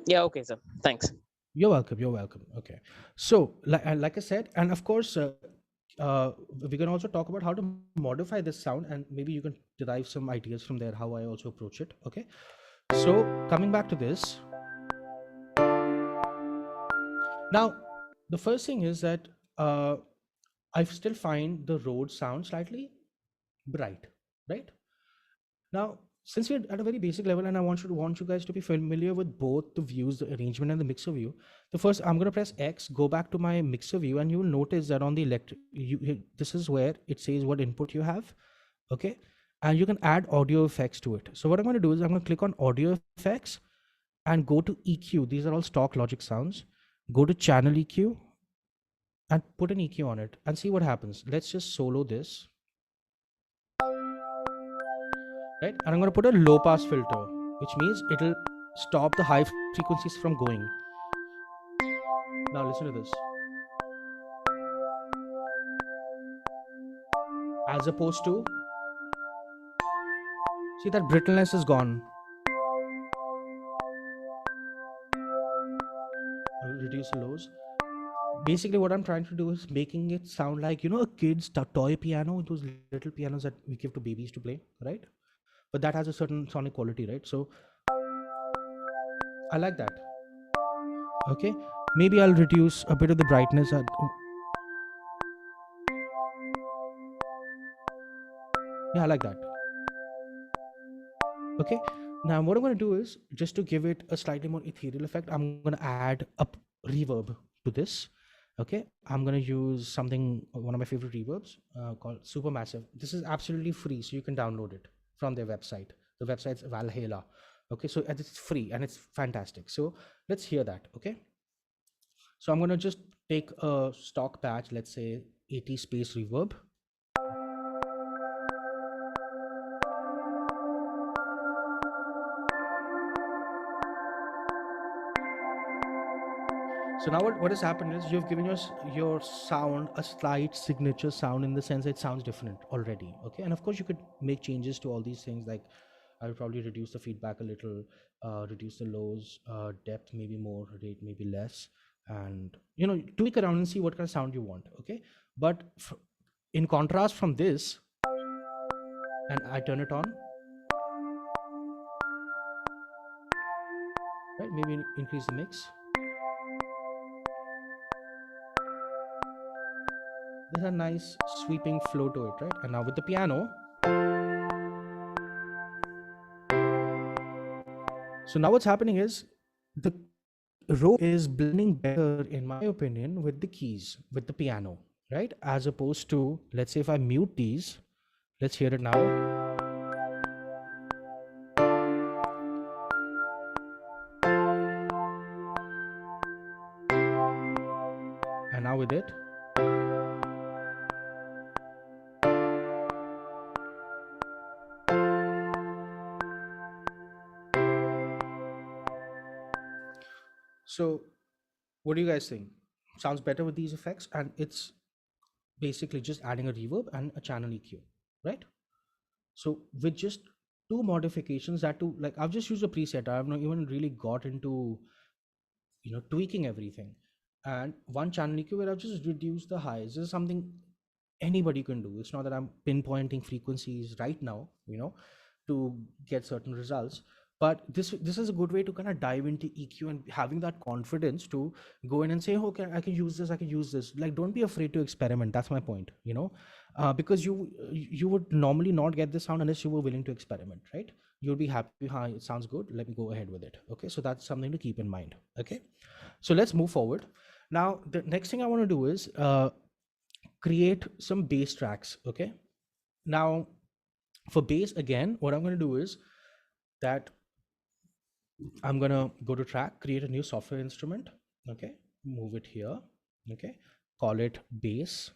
Yeah, okay, sir. Thanks. You're welcome. You're welcome. Okay. So, like I said, and of course, we can also talk about how to modify this sound, and maybe you can derive some ideas from there, how I also approach it. Okay. So, coming back to this, now, the first thing is that I still find the Rhodes sound slightly bright, right? Now, since we're at a very basic level, and I want you guys to be familiar with both the views, the arrangement and the mixer view. The first, I'm going to press X, go back to my mixer view, and you will notice that on the this is where it says what input you have, okay, and you can add audio effects to it. So what I'm going to do is I'm going to click on audio effects and go to EQ. These are all stock Logic sounds. Go to channel EQ and put an EQ on it and see what happens. Let's just solo this. Right, and I'm going to put a low pass filter, which means it'll stop the high frequencies from going. Now listen to this. As opposed to, see, that brittleness is gone. I will reduce the lows. Basically what I'm trying to do is making it sound like, a kid's toy piano, those little pianos that we give to babies to play, right? But that has a certain sonic quality, right? So I like that. Okay, maybe I'll reduce a bit of the brightness at, yeah, I like that. Okay, now what I'm going to do is, just to give it a slightly more ethereal effect, I'm going to add a reverb to this. Okay, I'm going to use something, one of my favorite reverbs called Supermassive. This is absolutely free, so you can download it from their website. The website's Valhalla. Okay, so it's free and it's fantastic. So let's hear that. Okay, so I'm going to just take a stock patch, let's say 80 space reverb. So now what has happened is you've given your sound a slight signature sound, in the sense that it sounds different already. Okay, and of course you could make changes to all these things, like I would probably reduce the feedback a little, reduce the lows, depth maybe more, rate maybe less, and tweak around and see what kind of sound you want. Okay, but in contrast from this, and I turn it on, right? Maybe increase the mix. There's a nice sweeping flow to it, right? And now with the piano, so now what's happening is the row is blending better, in my opinion, with the keys, with the piano, right? As opposed to, let's say if I mute these, let's hear it now. And now with it. So what do you guys think? Sounds better with these effects, and it's basically just adding a reverb and a channel EQ, right? So with just two modifications, that too, like I've just used a preset. I have not even really got into tweaking everything, and one channel EQ where I've just reduced the highs. This is something anybody can do. It's not that I'm pinpointing frequencies right now, to get certain results, But this is a good way to kind of dive into EQ and having that confidence to go in and say, okay, I can use this, I can use this. Like, don't be afraid to experiment. That's my point, you know, because you would normally not get this sound unless you were willing to experiment, right? You'll be happy, hi, it sounds good, let me go ahead with it. Okay, so that's something to keep in mind. Okay, so let's move forward. Now, the next thing I want to do is create some bass tracks. Okay, now for bass, again, what I'm going to do is that I'm gonna go to track, create a new software instrument. Okay, move it here. Okay, call it bass.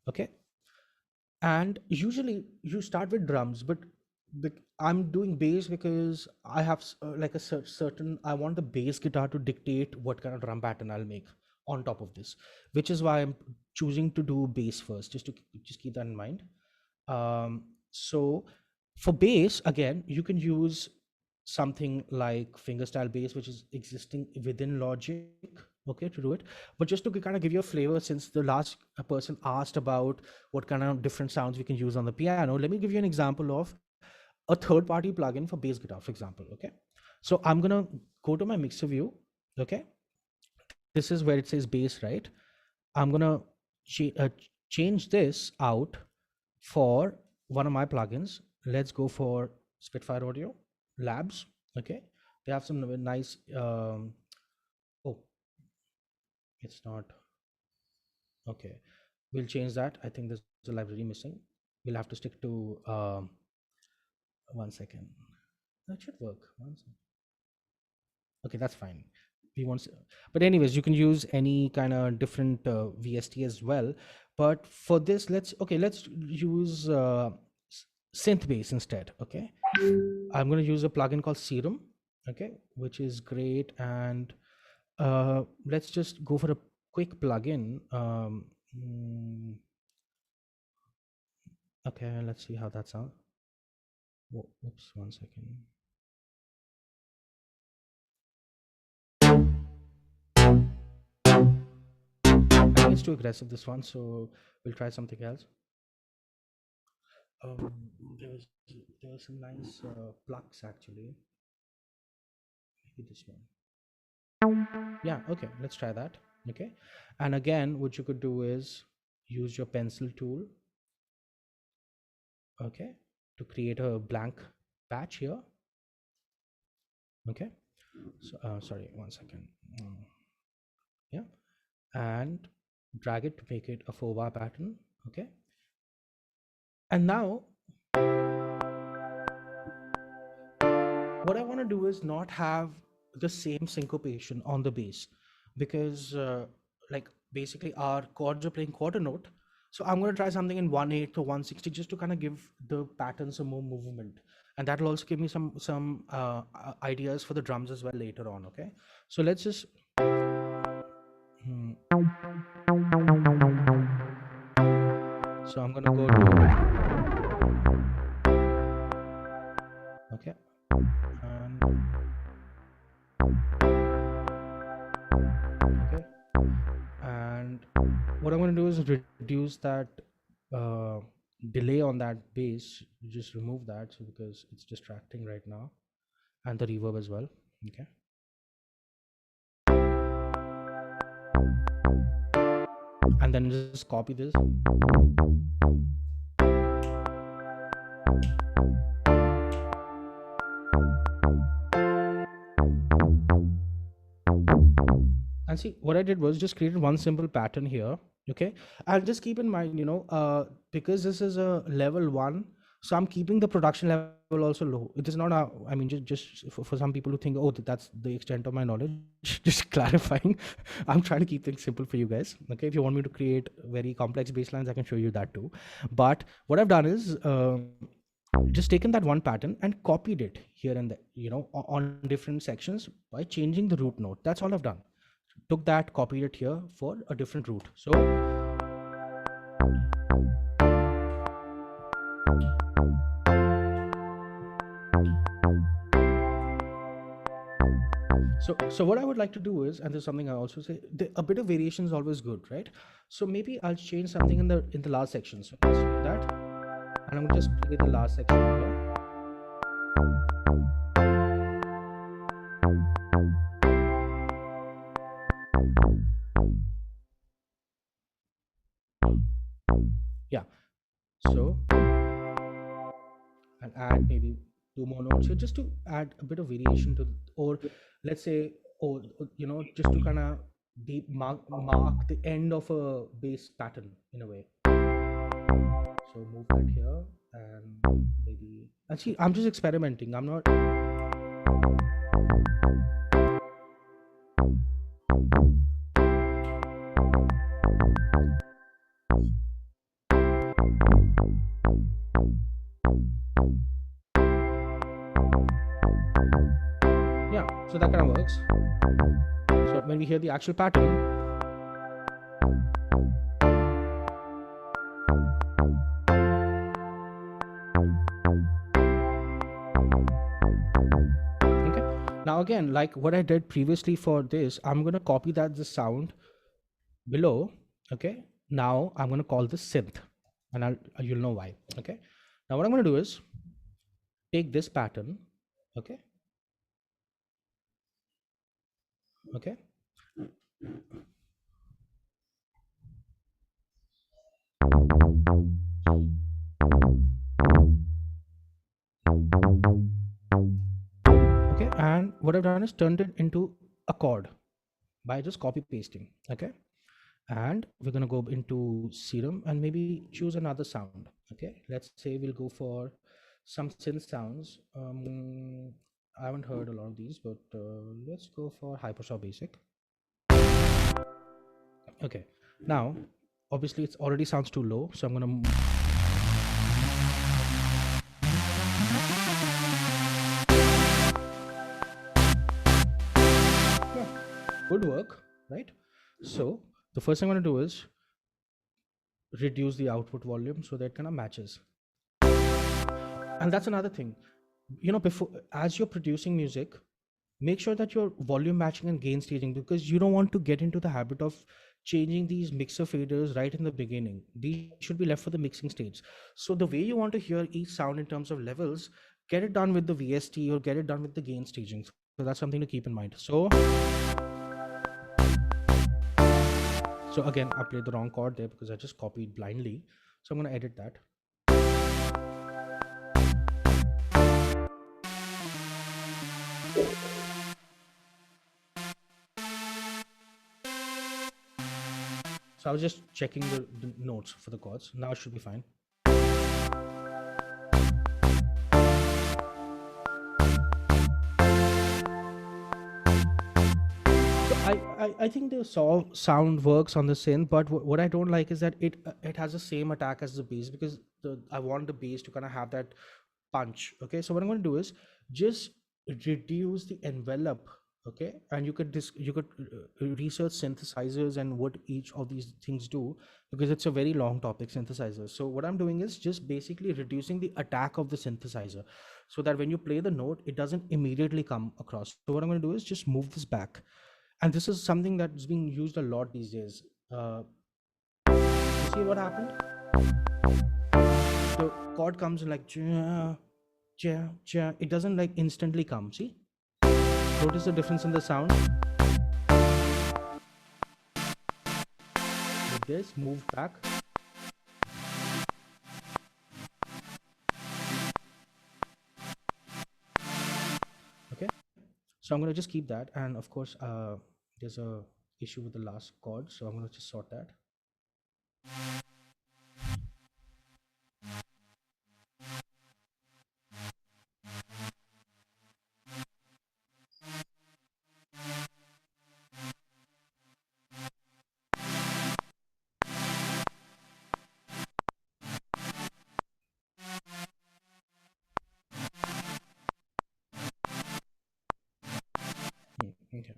Okay, and usually you start with drums, but I'm doing bass because I have like a certain, I want the bass guitar to dictate what kind of drum pattern I'll make on top of this, which is why I'm choosing to do bass first, just keep that in mind. So for bass, again, you can use something like fingerstyle bass, which is existing within Logic, okay, to do it. But just to kind of give you a flavor, since the last person asked about what kind of different sounds we can use on the piano, let me give you an example of a third-party plugin for bass guitar, for example. Okay, so I'm gonna go to my mixer view. Okay, this is where it says bass, right? I'm gonna change this out for one of my plugins. Let's go for Spitfire Audio Labs. Okay, they have some nice oh, it's not okay, we'll change that. I think there's a library missing. We'll have to stick to 1 second. That should work. 1 second. Okay, that's fine. We want, but anyways, you can use any kind of different VST as well. But for this, let's use synth bass instead. Okay, I'm going to use a plugin called Serum. Okay, which is great. And let's just go for a quick plugin. Okay, let's see how that sounds. Oops, 1 second. I think it's too aggressive, this one, so we'll try something else. There was some nice plucks actually. Maybe this one. Yeah, okay, let's try that. Okay, and again, what you could do is use your pencil tool, okay, to create a blank patch here. Okay, so sorry, 1 second. Yeah, and drag it to make it a 4-bar pattern. Okay, and now what I want to do is not have the same syncopation on the bass, because like basically our chords are playing quarter note. So I'm going to try something in 1/8 or 1/60 just to kind of give the pattern some more movement, and that will also give me some ideas for the drums as well later on. Okay, so let's just so I'm gonna go to okay, and okay, and what I'm going to do is reduce that delay on that bass. Just remove that, so because it's distracting right now, and the reverb as well. Okay, and then just copy this. And see, what I did was just created one simple pattern here. Okay, and just keep in mind, you know, because this is a level 1, so I'm keeping the production level also low. It is not a, I mean, just for some people who think, oh, that's the extent of my knowledge, just clarifying. I'm trying to keep things simple for you guys. Okay, if you want me to create very complex bass lines, I can show you that too. But what I've done is just taken that one pattern and copied it here and there, you know, on different sections by changing the root note. That's all I've done. Took that, copied it here for a different root. So what I would like to do is, and there's something I also say, a bit of variation is always good, right? So maybe I'll change something in the last section. So let's do that, and I'm gonna just play the last section here. Yeah. So and add maybe 2 more notes here just to add a bit of variation to, or let's say, or just to kind of mark the end of a bass pattern in a way. So move that here, and maybe actually I'm just experimenting. I'm not. Yeah, so that kind of works. So when we hear the actual pattern, now again, like what I did previously for this, I'm going to copy the sound below. Okay. Now I'm going to call this synth, and you'll know why. Okay. Now what I'm going to do is take this pattern. Okay. Okay. Okay. And what I've done is turned it into a chord by just copy pasting. Okay. And we're going to go into Serum and maybe choose another sound. Okay, let's say we'll go for some synth sounds. I haven't heard a lot of these, but let's go for Hypersaw Basic. Okay, now obviously it already sounds too low, so I'm gonna good work, right? So the first thing I'm gonna do is reduce the output volume so that it kind of matches. And that's another thing, before, as you're producing music, make sure that you're volume matching and gain staging, because you don't want to get into the habit of changing these mixer faders right in the beginning. These should be left for the mixing stage. So the way you want to hear each sound in terms of levels, get it done with the VST or get it done with the gain staging. So that's something to keep in mind. So again, I played the wrong chord there because I just copied blindly. So I'm going to edit that. So I was just checking the notes for the chords. Now it should be fine. I think the sound works on the synth, but what I don't like is that it has the same attack as the bass, because I want the bass to kind of have that punch. Okay, so what I'm going to do is just reduce the envelope. Okay, and you could research synthesizers and what each of these things do, because it's a very long topic, synthesizers. So what I'm doing is just basically reducing the attack of the synthesizer, so that when you play the note, it doesn't immediately come across. So what I'm going to do is just move this back. And this is something that's being used a lot these days. See what happened? The chord comes in like it doesn't like instantly come. See? Notice the difference in the sound. With this, move back. Okay. So I'm going to just keep that, and of course there's a issue with the last chord, so I'm going to just sort that. Okay.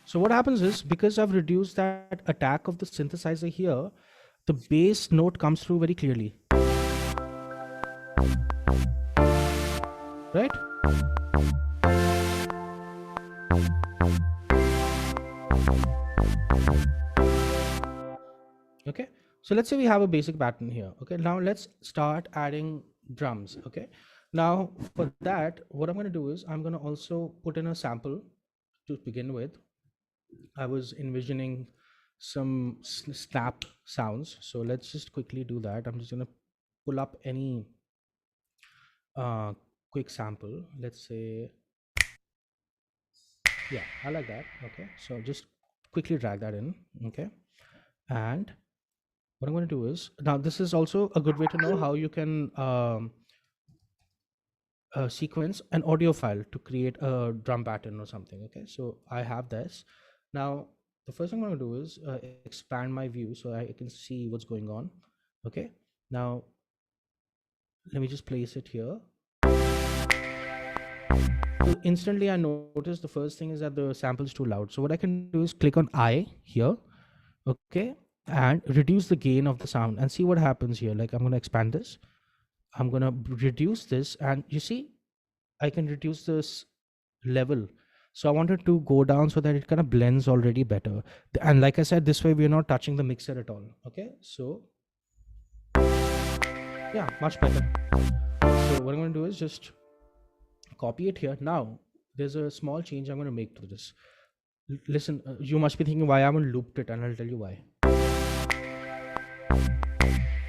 So what happens is, because I've reduced that attack of the synthesizer here, the bass note comes through very clearly. Right? Okay. So let's say we have a basic pattern here. Okay. Now let's start adding drums. Okay, now for that, what I'm going to do is I'm going to also put in a sample to begin with. I was envisioning some snap sounds, so let's just quickly do that. I'm just going to pull up any quick sample. Let's say, yeah, I like that. Okay, so just quickly drag that in. Okay, and what I'm going to do is, now this is also a good way to know how you can sequence an audio file to create a drum pattern or something. Okay, so I have this. Now the first thing I'm going to do is expand my view so I can see what's going on. Okay, now let me just place it here. So instantly I noticed the first thing is that the sample is too loud. So what I can do is click on I here, okay, and reduce the gain of the sound and see what happens here. Like I'm going to expand this, I'm going to reduce this, and you see I can reduce this level. So I wanted to go down so that it kind of blends already better. And like I said, this way we're not touching the mixer at all. Okay, so yeah, much better. So what I'm going to do is just copy it here. Now there's a small change I'm going to make to this. Listen, you must be thinking why I haven't looped it, and I'll tell you why.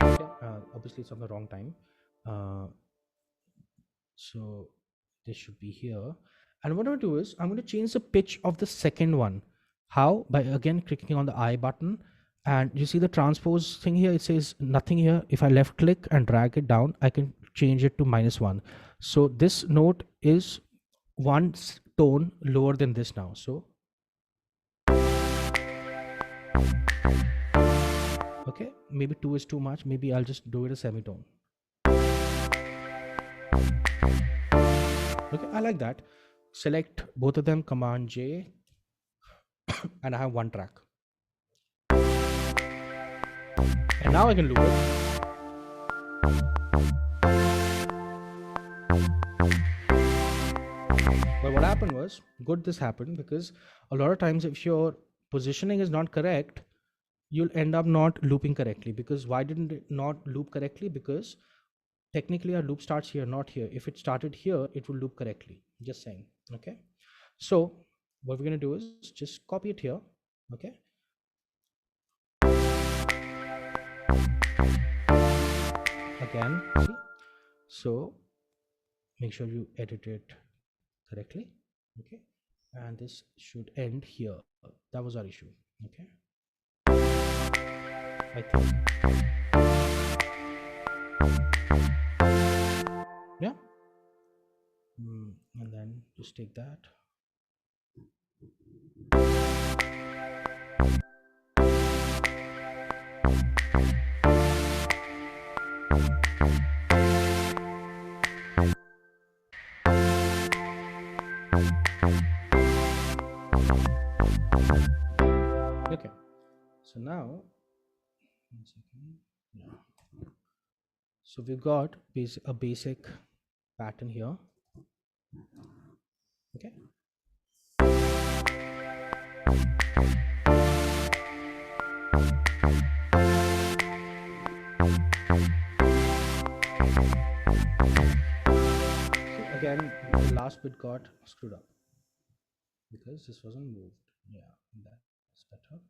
Okay, obviously it's on the wrong time. So this should be here. And what I'm going to do is I'm going to change the pitch of the second one. How? By again clicking on the I button, and you see the transpose thing here. It says nothing here. If I left click and drag it down, I can change it to -1. So this note is one tone lower than this now. So okay, maybe 2 is too much. Maybe I'll just do it a semitone. Okay, I like that. Select both of them, Command J, and I have one track. And now I can loop it. But what happened was, good this happened, because a lot of times if your positioning is not correct, you'll end up not looping correctly. Because why didn't it not loop correctly? Because technically our loop starts here, not here. If it started here, it will loop correctly. Just saying. Okay, so what we're going to do is just copy it here. Okay, again, see, so make sure you edit it correctly. Okay, and this should end here. That was our issue. Okay, I think, yeah. And then just take that. Okay, so now, 1 second. Yeah. So we've got a basic pattern here. Okay. So again, the last bit got screwed up because this wasn't moved. Yeah, that's better.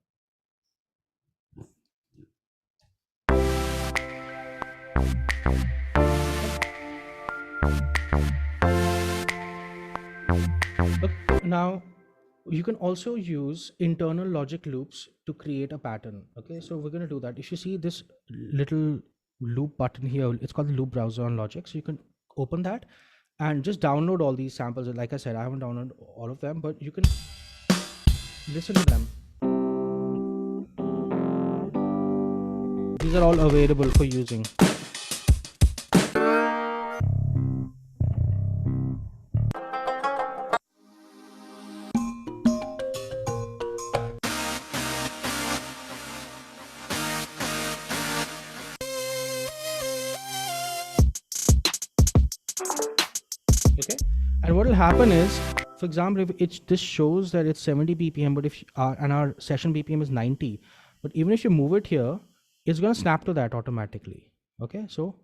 Okay, now you can also use internal logic loops to create a pattern. Okay, so we're going to do that. If you see this little loop button here, it's called the loop browser on Logic. So you can open that and just download all these samples. Like I said, I haven't downloaded all of them, but you can listen to them. These are all available for using. Okay, and what will happen is, for example, if this shows that it's 70 bpm, but if and our session bpm is 90, but even if you move it here, it's going to snap to that automatically. Okay, so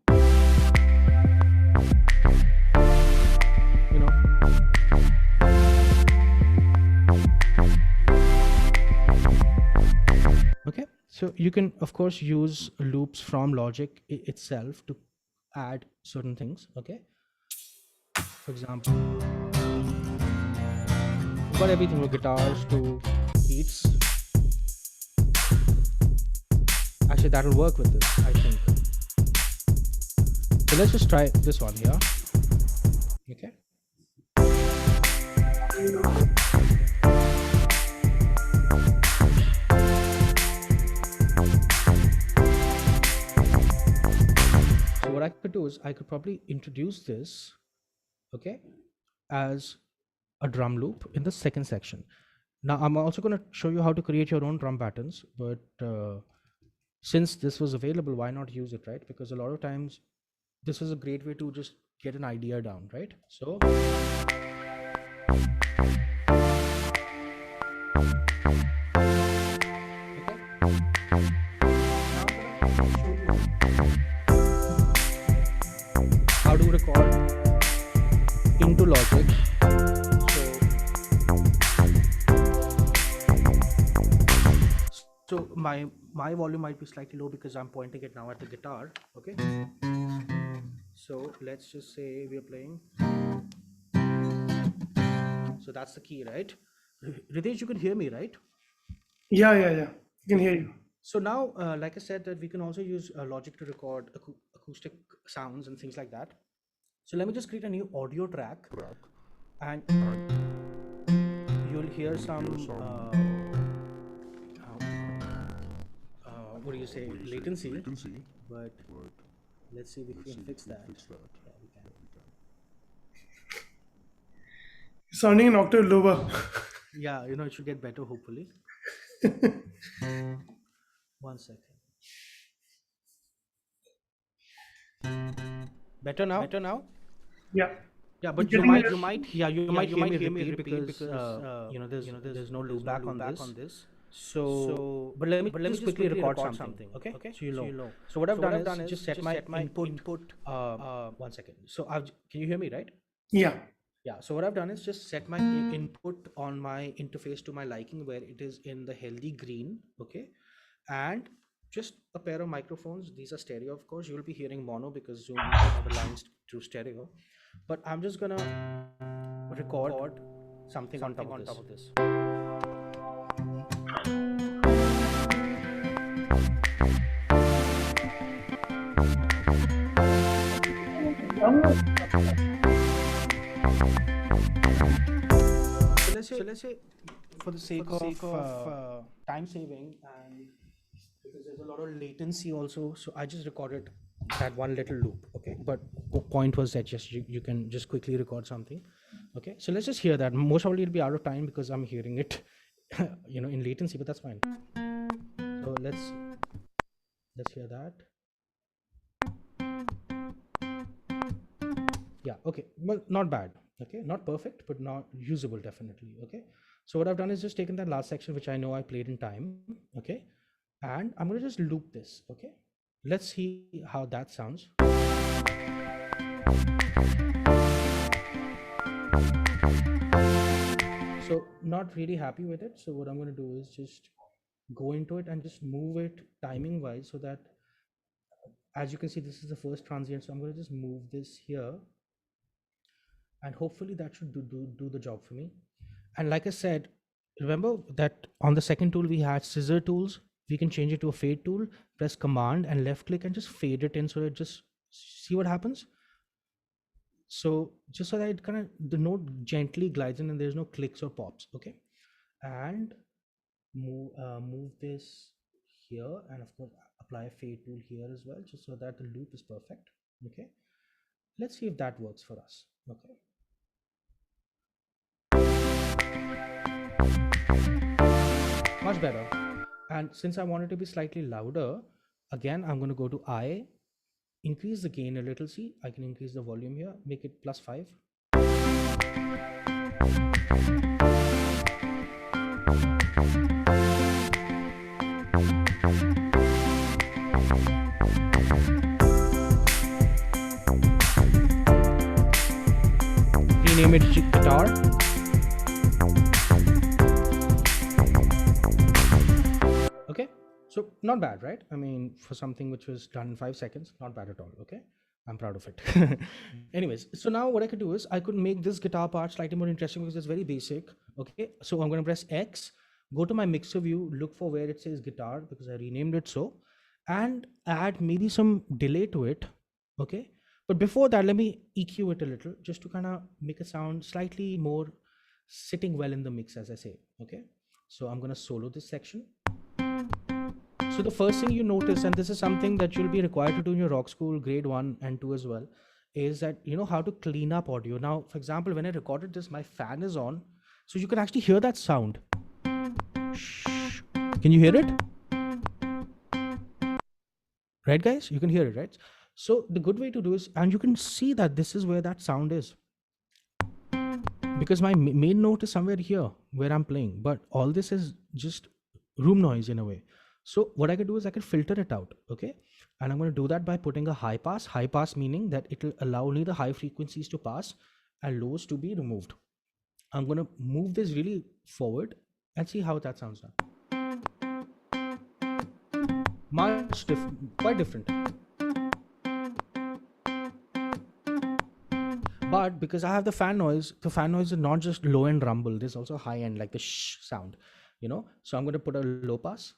So you can of course use loops from Logic itself to add certain things. Okay. For example, we've got everything from guitars to beats. Actually, that'll work with this, I think. So let's just try this one here. Okay. So what I could do is I could probably introduce this, okay, as a drum loop in the second section. Now I'm also going to show you how to create your own drum patterns, but since this was available, why not use it, right? Because a lot of times this is a great way to just get an idea down, right? So how to record into Logic. So my volume might be slightly low because I'm pointing it now at the guitar. Okay. So let's just say we are playing. So that's the key, right? Ritesh, you can hear me, right? Yeah. I can hear you. So now, like I said, that we can also use Logic to record acoustic sounds and things like that. So let me just create a new audio track, and you'll hear some what do you say, latency. But let's see if we can fix that. Yeah, we can. Sounding an octave lower. Yeah, it should get better, hopefully. 1 second. Better now? Yeah. Yeah, but you might hear me repeat because there's no loop back on this. So but let me just quickly record something. Okay. So you know. So what I've done is just set my input. 1 second. So can you hear me, right? Yeah. Yeah. So what I've done is just set my input on my interface to my liking, where it is in the healthy green. Okay, and just a pair of microphones. These are stereo, of course. You will be hearing mono because Zoom have the lines to stereo. But I'm just gonna record something on top of this. So let's say for the sake of time saving, and because there's a lot of latency also, so I just recorded that one little loop. Okay, but point was that just you can just quickly record something. Okay, so let's just hear that. Most probably it'll be out of time because I'm hearing it in latency, but that's fine. So let's hear that. Yeah, okay, well, not bad. Okay, not perfect, but not usable, definitely. Okay, so what I've done is just taken that last section, which I know I played in time. Okay, and I'm going to just loop this. Okay, let's see how that sounds. So not really happy with it. So what I'm going to do is just go into it and just move it timing wise, so that, as you can see, this is the first transient. So I'm going to just move this here, and hopefully that should do the job for me. And like I said, remember that on the second tool we had scissor tools. We can change it to a fade tool, press command and left click and just fade it in, so it just, see what happens. So just so that it kind of, the note gently glides in and there's no clicks or pops. Okay, and move this here, and of course apply a fade tool here as well, just so that the loop is perfect. Okay, let's see if that works for us. Okay, much better. And since I want it to be slightly louder, again I'm going to go to I, increase the gain a little. See, I can increase the volume here, make it +5. Rename it guitar. Okay, So not bad, right? I mean, for something which was done in 5 seconds, not bad at all. Okay, I'm proud of it. Anyways, so now what I could do is I could make this guitar part slightly more interesting because it's very basic. Okay, so I'm going to press X, go to my mixer view, look for where it says guitar because I renamed it so, and add maybe some delay to it. Okay, but before that, let me EQ it a little just to kind of make it sound slightly more sitting well in the mix, as I say. Okay, so I'm going to solo this section. So the first thing you notice, and this is something that you'll be required to do in your Rockschool grade 1 and 2 as well, is that you know how to clean up audio. Now, for example, when I recorded this, my fan is on, so you can actually hear that sound. Can you hear it? Right, guys? You can hear it, right? So the good way to do is, and you can see that this is where that sound is. Because my main note is somewhere here where I'm playing, but all this is just room noise in a way. So what I could do is I could filter it out, okay? And I'm going to do that by putting a high pass meaning that it will allow only the high frequencies to pass and lows to be removed. I'm going to move this really forward and see how that sounds now. Much different, quite different. But because I have the fan noise is not just low end rumble, there's also high end, like the shh sound, you know? So I'm going to put a low pass.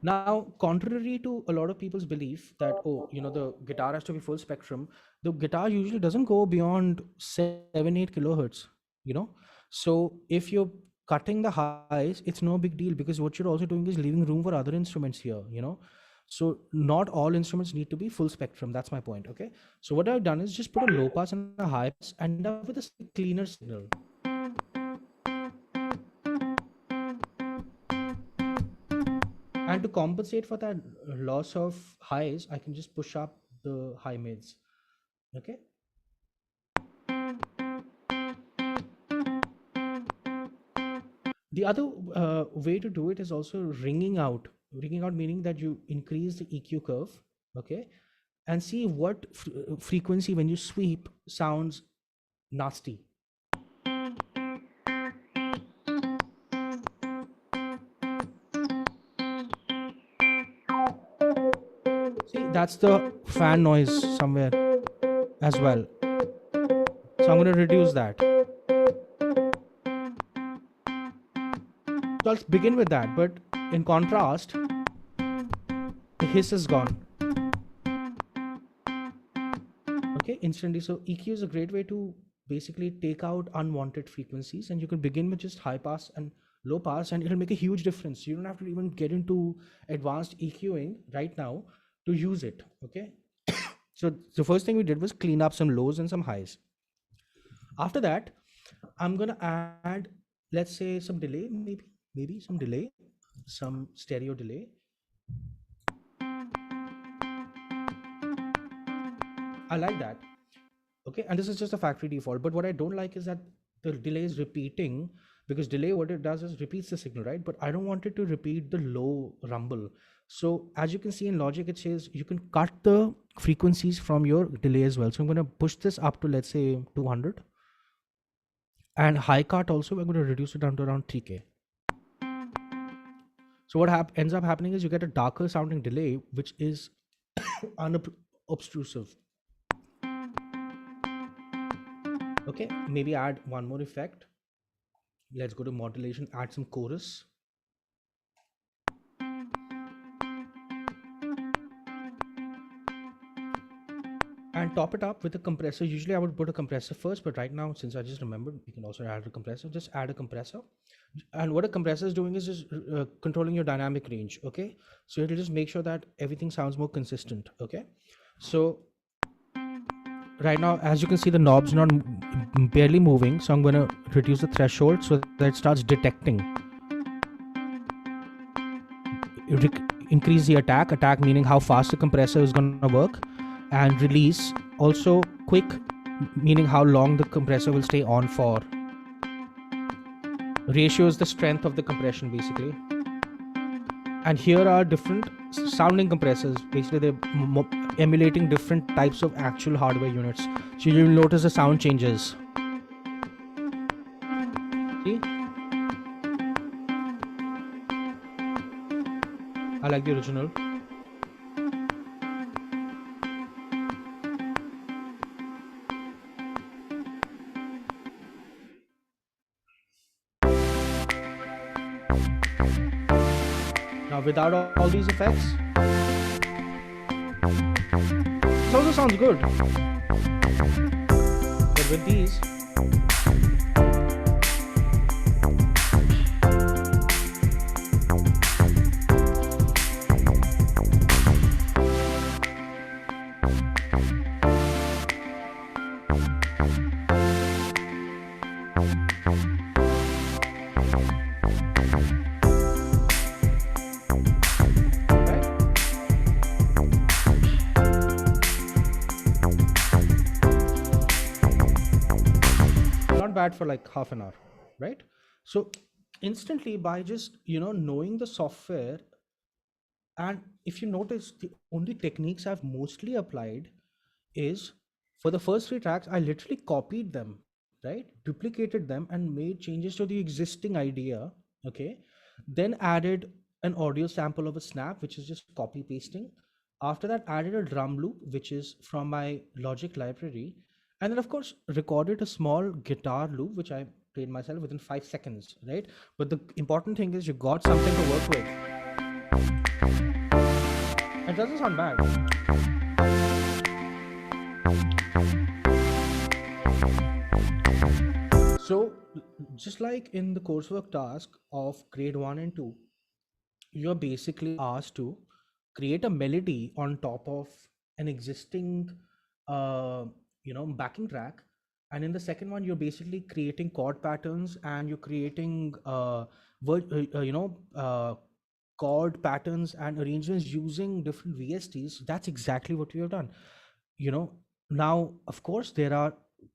Now, contrary to a lot of people's belief that, oh, you know, the guitar has to be full spectrum, the guitar usually doesn't go beyond 7-8 kilohertz, you know? So if you're cutting the highs, it's no big deal because what you're also doing is leaving room for other instruments here, you know? So not all instruments need to be full spectrum. That's my point, okay? So what I've done is just put a low pass and a high pass and end up with a cleaner signal. And to compensate for that loss of highs, I can just push up the high mids. Okay. The other way to do it is also ringing out. Ringing out meaning that you increase the EQ curve, okay, and see what frequency when you sweep sounds nasty. See, that's the fan noise somewhere as well. So I'm going to reduce that. So I'll begin with that, but in contrast, the hiss is gone. Okay, instantly. So EQ is a great way to basically take out unwanted frequencies, and you can begin with just high pass and low pass, and it'll make a huge difference. You don't have to even get into advanced EQing right now to use it. Okay. So the first thing we did was clean up some lows and some highs. After that, I'm going to add, let's say, some delay, maybe some delay, some stereo delay. I like that. Okay, and this is just a factory default, but what I don't like is that the delay is repeating, because delay, what it does is repeats the signal, right? But I don't want it to repeat the low rumble. So as you can see in Logic, it says you can cut the frequencies from your delay as well. So I'm going to push this up to, let's say, 200. And high cut also, I'm going to reduce it down to around 3K. So what ends up happening is you get a darker sounding delay, which is unobtrusive. Okay, maybe add one more effect. Let's go to modulation, add some chorus. And top it up with a compressor. Usually I would put a compressor first, but right now, since I just remembered, we can also add a compressor. Just add a compressor. And what a compressor is doing is just controlling your dynamic range, okay? So it'll just make sure that everything sounds more consistent, okay? So right now, as you can see, the knob's not barely moving. So I'm going to reduce the threshold so that it starts detecting. Increase the attack meaning how fast the compressor is going to work. And release also quick, meaning how long the compressor will stay on for. Ratio is the strength of the compression basically. And here are different sounding compressors. Basically they're emulating different types of actual hardware units. So you'll notice the sound changes. See? I like the original. Now without all these effects, it also sounds good. But with these, bad for like half an hour, right? So instantly, by just knowing the software, and if you notice, the only techniques I've mostly applied is, for the first three tracks I literally copied them, right, duplicated them and made changes to the existing idea. Okay, then added an audio sample of a snap, which is just copy pasting. After that, added a drum loop, which is from my Logic library, and then of course recorded a small guitar loop, which I played myself within 5 seconds, right? But the important thing is you got something to work with. It doesn't sound bad. So just like in the coursework task of grade 1 and 2, you're basically asked to create a melody on top of an existing backing track. And in the second one, you're basically creating chord patterns, and you're creating chord patterns and arrangements using different VSTs. That's exactly what we have done. Now of course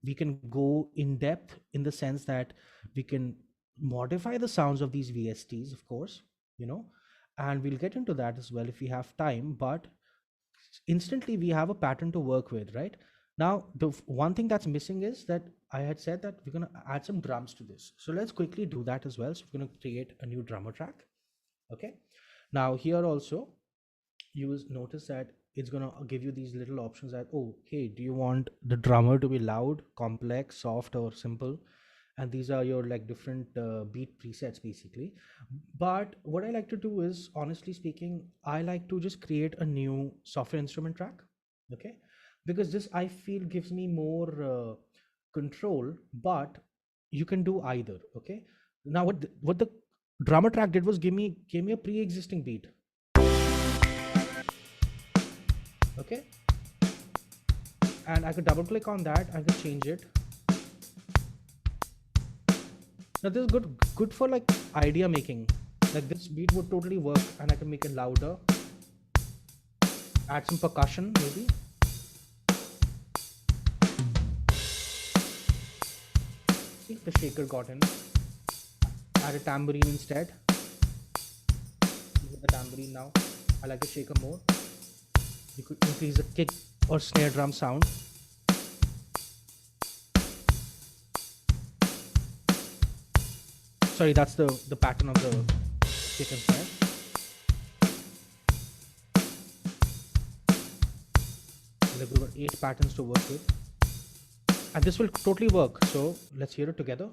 we can go in depth in the sense that we can modify the sounds of these VSTs, of course, and we'll get into that as well if we have time. But instantly we have a pattern to work with. Right now, the one thing that's missing is that I had said that we're going to add some drums to this, so let's quickly do that as well. So we're going to create a new drummer track. Okay, now here also you will notice that it's going to give you these little options that, oh, hey, do you want the drummer to be loud, complex, soft, or simple? And these are your like different beat presets basically. But what I like to do is, honestly speaking, I like to just create a new software instrument track. Okay, because this I feel gives me more control. But you can do either. Okay, now what the drummer track did was gave me a pre-existing beat. Okay, and I could double click on that. I could change it. Now this is good for like idea making. Like this beat would totally work, and I can make it louder, add some percussion maybe. See, the shaker got in. Add a tambourine instead. With the tambourine now, I like the shaker more. You could increase the kick or snare drum sound. Sorry, that's the pattern of the kick and snare. Like we've got 8 patterns to work with, and this will totally work. So let's hear it together.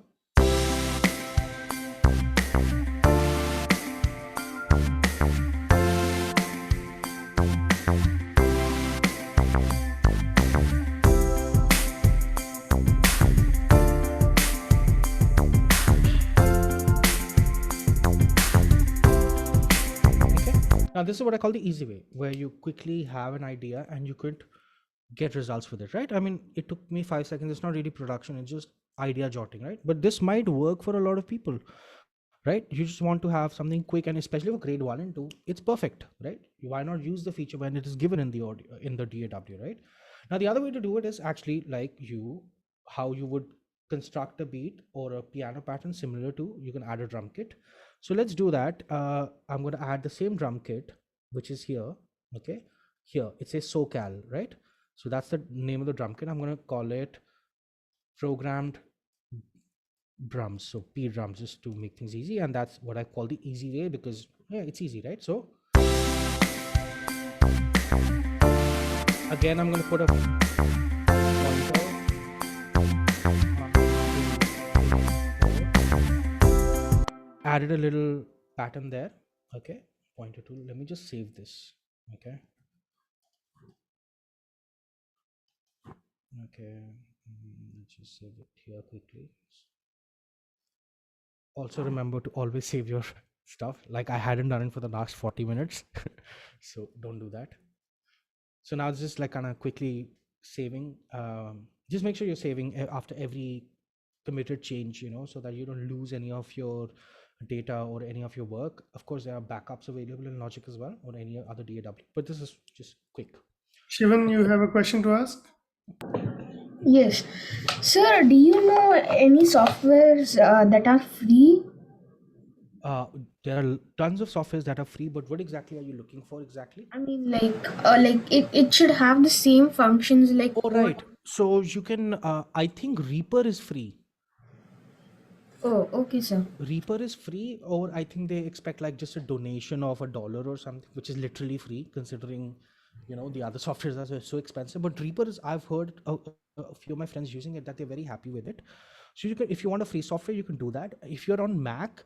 Now this is what I call the easy way, where you quickly have an idea and you could get results with it, right? I mean, it took me 5 seconds. It's not really production, it's just idea jotting, right? But this might work for a lot of people, right? You just want to have something quick, and especially for grade 1 and 2, it's perfect, right? Why not use the feature when it is given in the audio, in the DAW, right? Now the other way to do it is actually like how you would construct a beat or a piano pattern similar to, you can add a drum kit. So let's do that. I'm going to add the same drum kit, which is here. Okay, here it says SoCal, right? So that's the name of the drum kit. I'm going to call it programmed drums, so P drums, just to make things easy. And that's what I call the easy way, because yeah, it's easy, right? So Again, I'm going to put a pointer. Added a little pattern there. Okay, pointer tool. Let me just save this. Okay. Okay. Let's just save it here quickly. Also remember to always save your stuff. Like I hadn't done it for the last 40 minutes. So don't do that. So now it's just like kind of quickly saving. Just make sure you're saving after every committed change, so that you don't lose any of your data or any of your work. Of course, there are backups available in Logic as well, or any other DAW, but this is just quick. Shivan, you have a question to ask? Yes. Sir, do you know any softwares that are free? There are tons of softwares that are free, but what exactly are you looking for exactly? I mean, like it should have the same functions like. Oh, right. So you can, I think Reaper is free. Oh, okay, sir. Reaper is free, or I think they expect like just a donation of $1 or something, which is literally free considering, the other softwares are so expensive. But Reaper is, I've heard a few of my friends using it that they're very happy with it. So you can, if you want a free software, you can do that. If you're on Mac,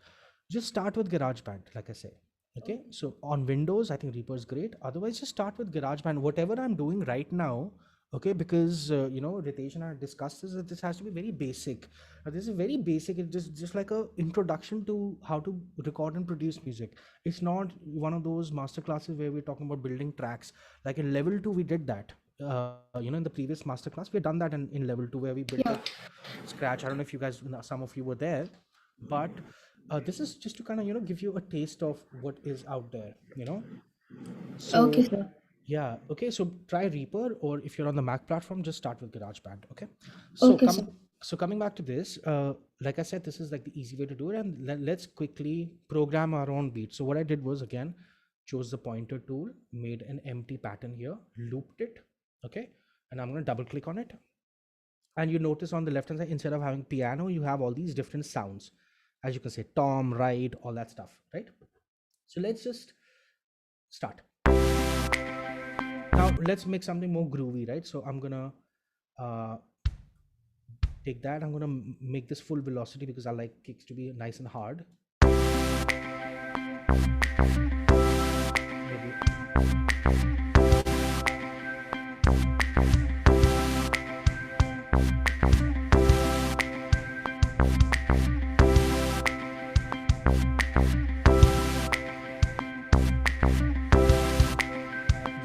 just start with GarageBand, like I say. Okay. So on Windows, I think Reaper is great. Otherwise, just start with GarageBand. Whatever I'm doing right now, okay, because Ritesh and I discussed this, that this has to be very basic. This is very basic. It's just like a introduction to how to record and produce music. It's not one of those master classes where we're talking about building tracks. Like in level 2, we did that. In the previous masterclass, we've done that in level 2 where we built a scratch. I don't know if you guys, some of you were there, but this is just to kind of give you a taste of what is out there. So, Okay, sir. yeah. Okay. So try Reaper, or if you're on the Mac platform, just start with GarageBand. Okay. So Okay, sir. coming back to this, like I said, this is like the easy way to do it, and let's quickly program our own beat. So what I did was, again, chose the pointer tool, made an empty pattern here, looped it. Okay. And I'm going to double click on it. And you notice on the left hand side, instead of having piano, you have all these different sounds. As you can say, tom, right, all that stuff, right? So let's just start. Now let's make something more groovy, right? So I'm gonna take that. I'm gonna make this full velocity because I like kicks to be nice and hard.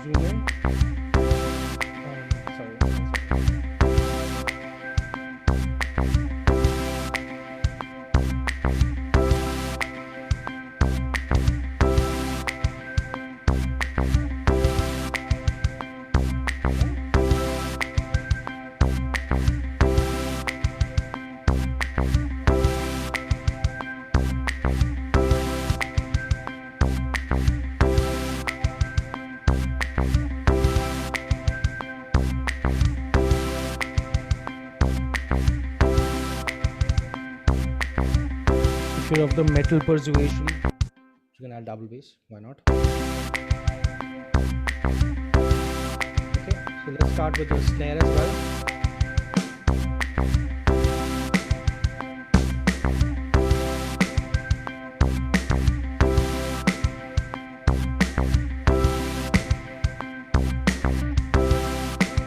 Zoom in. Sorry. If you're of the metal persuasion, you can add double bass. Why not? Okay, so let's start with the snare as well.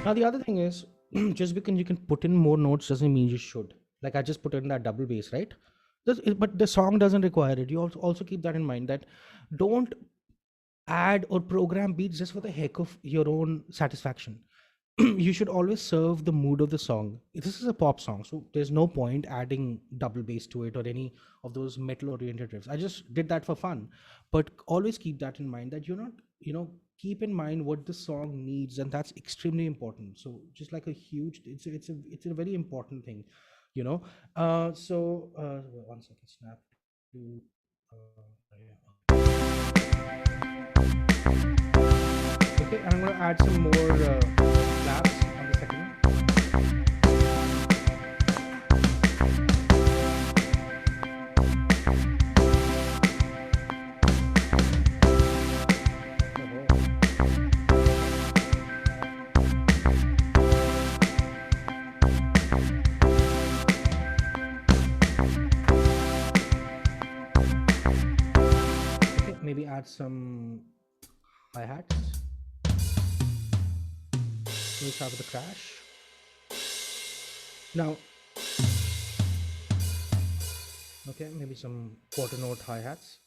Now the other thing is, just because you can put in more notes doesn't mean you should. Like I just put in that double bass, right? But the song doesn't require it. You also keep that in mind, that don't add or program beats just for the heck of your own satisfaction. You should always serve the mood of the song. This is a pop song, so there's no point adding double bass to it or any of those metal oriented riffs. I just did that for fun, but always keep that in mind, that you're not, keep in mind what the song needs, and that's extremely important. So just like a huge, it's a very important thing. One second, snap to okay, and I'm going to add some more claps on the second one. add some hi-hats. We'll start with the crash. Now, okay, maybe some quarter note hi-hats.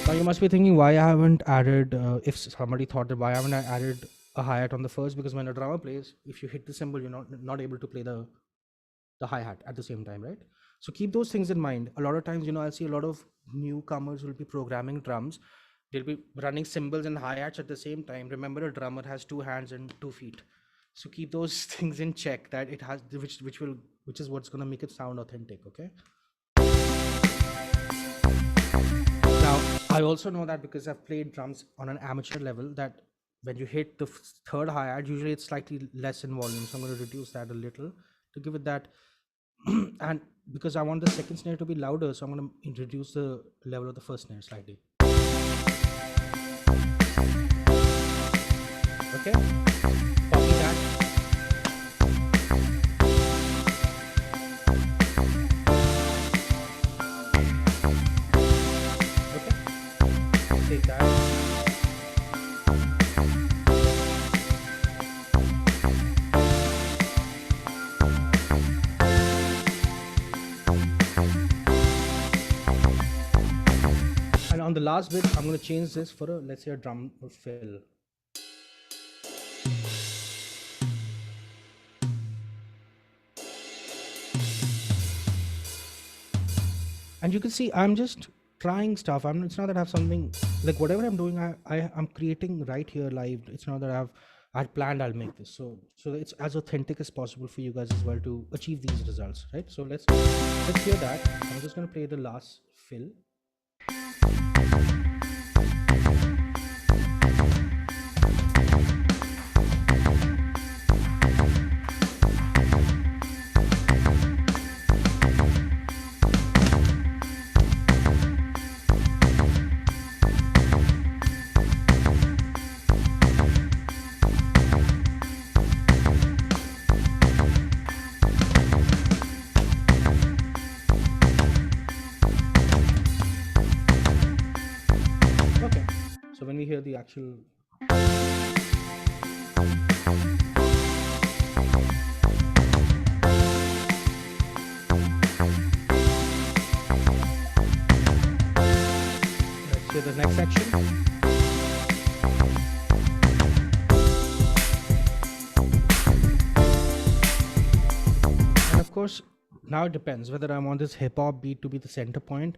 Now you must be thinking why I haven't added, if somebody thought that why haven't I added a hi-hat on the first, because when a drummer plays, if you hit the cymbal, you're not able to play the hi-hat at the same time, right? So keep those things in mind. A lot of times, I'll see a lot of newcomers will be programming drums. They'll be running cymbals and hi-hats at the same time. Remember, a drummer has 2 hands and 2 feet. So keep those things in check, that it has, which is what's gonna make it sound authentic, okay? Now, I also know that because I've played drums on an amateur level, that when you hit the third hi-hat, usually it's slightly less in volume. So I'm going to reduce that a little to give it that. And because I want the second snare to be louder, so I'm going to introduce the level of the first snare slightly. Okay, copy that. Okay, take that. And on the last bit, I'm going to change this for a, let's say, a drum fill. And you can see I'm just trying stuff. It's not that I have something, like whatever I'm doing, I'm creating right here live. It's not that I'd planned I'll make this. So it's as authentic as possible for you guys as well to achieve these results, right? So let's hear that. I'm just going to play the last fill. So when we hear the actual, let's hear the next section. And of course, now it depends whether I want this hip hop beat to be the center point,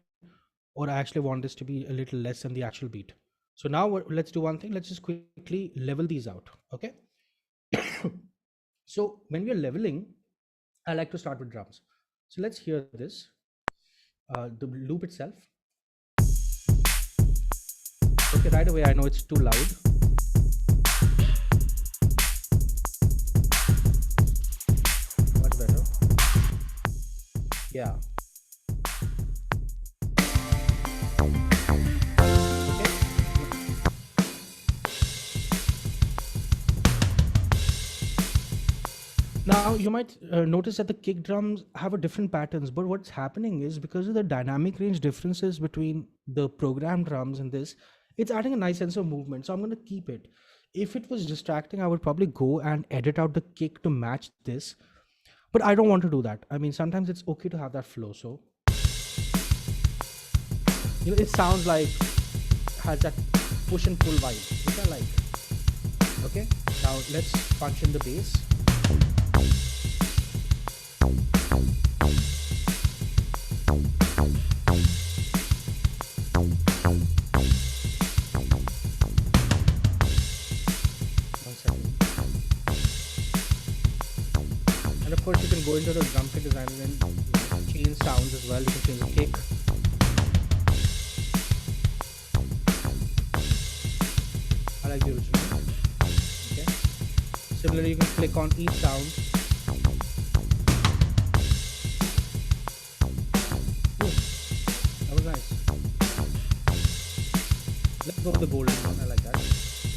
or I actually want this to be a little less than the actual beat. So now let's do one thing. Let's just quickly level these out, okay? So when we're leveling, I like to start with drums. So let's hear this, the loop itself. Okay, right away I know it's too loud. Much better. Yeah. Now you might notice that the kick drums have a different patterns, but what's happening is because of the dynamic range differences between the programmed drums and this, it's adding a nice sense of movement. So I'm going to keep it. If it was distracting, I would probably go and edit out the kick to match this, but I don't want to do that. I mean, sometimes it's okay to have that flow. So, it sounds like has that push and pull vibe, which I like. Okay, now let's punch in the bass. And of course, you can go into the drum kit design and change sounds as well. You can change the kick. I like the original. Okay. Similarly, you can click on each sound. Ooh, that was nice. Let's go with the golden one. I like that.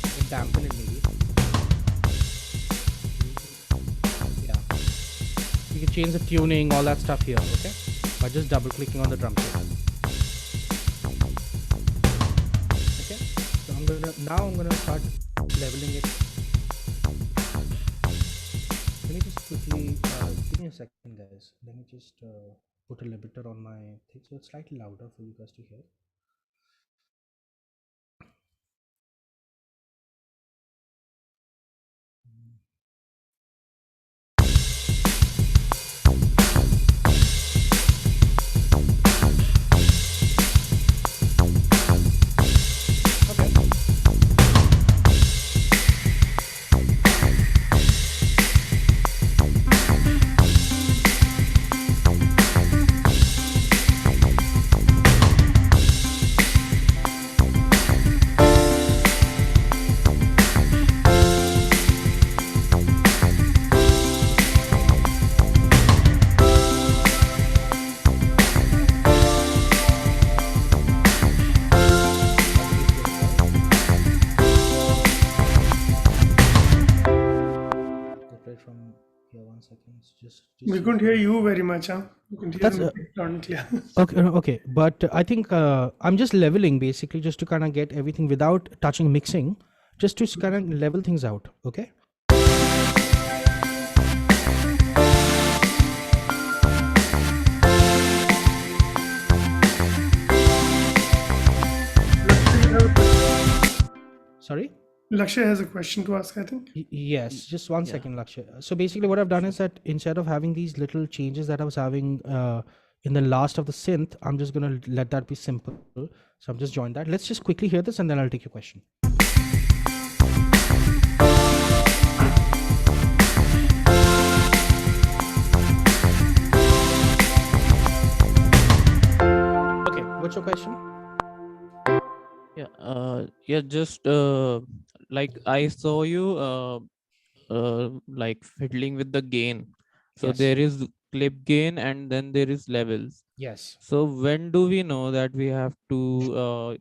You can dampen it maybe. You can change the tuning, all that stuff here, okay? by just double clicking on the drum kit. Okay, so I'm gonna start leveling it. Let me just quickly give me a second, guys. Let me just put a limiter on my thing so it's slightly louder for you guys to hear. From here, 1 second. Just We couldn't hear you very much, huh? We couldn't hear That's, the music loud and clear. okay, but I think I'm just leveling basically just to kind of get everything without touching mixing, just to kind of level things out. Okay. Sorry. Lakshya has a question to ask, I think. Yes, just 1 second, Lakshya. So basically what I've done is that instead of having these little changes that I was having in the last of the synth, I'm just going to let that be simple. So I'm just joined that. Let's just quickly hear this and then I'll take your question. Okay, what's your question? Yeah, just like I saw you like fiddling with the gain. So Yes. there is clip gain and then there is levels. Yes. So when do we know that we have to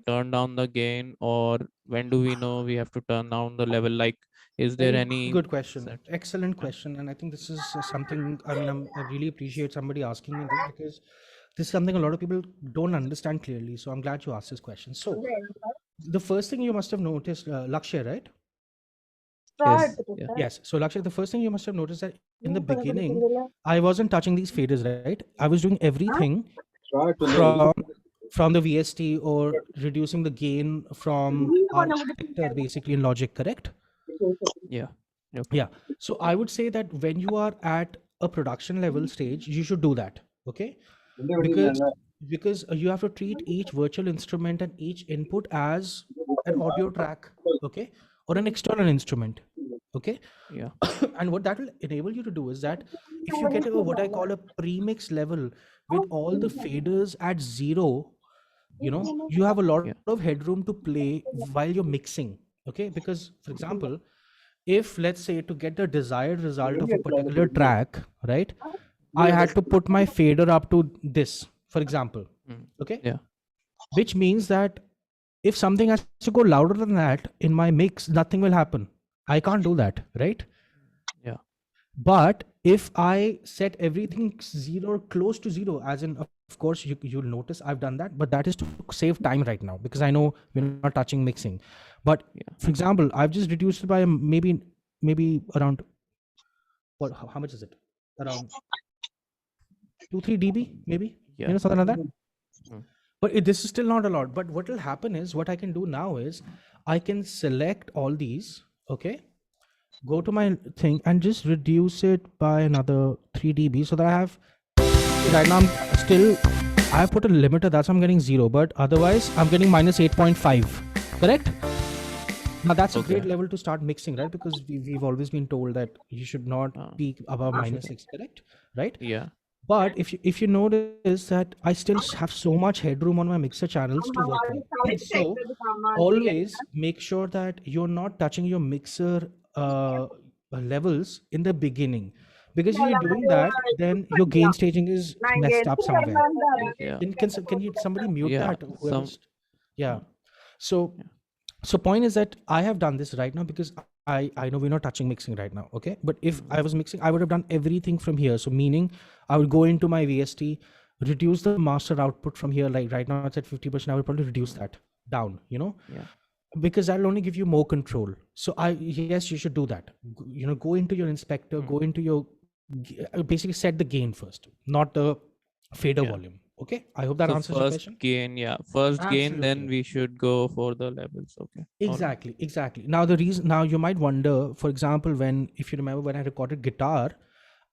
turn down the gain, or when do we know we have to turn down the level? Like, is there Very any good question. set? Excellent Yeah. question. And I think this is something, I mean, I really appreciate somebody asking me this because this is something a lot of people don't understand clearly. So I'm glad you asked this question. So the first thing you must have noticed, Lakshya, right? Yes. Yeah. Yes. So Lakshya, the first thing you must have noticed that in the beginning, I wasn't touching these faders, right? I was doing everything from the VST or reducing the gain from our selector basically in Logic, correct? Yeah. Yep. Yeah. So I would say that when you are at a production level stage, you should do that. Okay. Because you have to treat each virtual instrument and each input as an audio track, okay, or an external instrument, okay. Yeah. And what that will enable you to do is that if you get a what I call a premix level with all the faders at 0, you have a lot Yeah. of headroom to play while you're mixing, okay. Because for example, if let's say to get the desired result of a particular track, right, I had to put my fader up to this, for example, Mm. okay, Yeah. which means that if something has to go louder than that in my mix, nothing will happen. I can't do that, right? Yeah. But if I set everything 0 or close to 0, as in, of course, you'll notice I've done that, but that is to save time right now because I know we're not touching mixing. But for example, I've just reduced it by maybe around how much is it? Around 2-3 dB, maybe, Yeah. something like that. Mm. But this is still not a lot. But what will happen is, what I can do now is I can select all these, okay, go to my thing and just reduce it by another 3 dB so that I have, right now I have put a limiter, that's why I'm getting 0, but otherwise I'm getting minus 8.5, correct? Now that's a great level to start mixing, right? Because we've always been told that you should not peak above minus 6, correct? Right? Yeah. But if you notice that I still have so much headroom on my mixer channels to work with. So always make sure that you're not touching your mixer levels in the beginning, because if you're doing that, then your gain staging is messed up somewhere. Yeah. Can somebody mute Yeah. that? Whoever's, yeah. So point is that I have done this right now because I know we're not touching mixing right now, okay? But if I was mixing, I would have done everything from here. So meaning I would go into my VST, reduce the master output from here. Like right now it's at 50%. I would probably reduce that down, Yeah. because that'll only give you more control. So yes, you should do that. Go into your inspector, go into your, basically set the gain first, not the fader Yeah. volume. Okay. I hope that So answers your first question. gain, first gain, then Absolutely. we should go for the levels. Okay. All right. Exactly. Now you might wonder, for example, if you remember when I recorded guitar,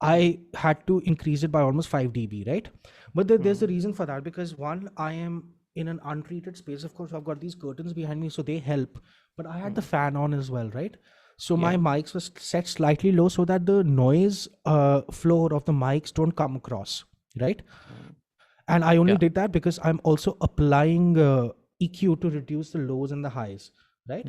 I had to increase it by almost 5 dB, right? But there's a reason for that, because one, I am in an untreated space. Of course, I've got these curtains behind me, so they help. But I had the fan on as well, right? So my Yeah. mics was set slightly low so that the noise floor of the mics don't come across, right? And I only Yeah. did that because I'm also applying EQ to reduce the lows and the highs, right?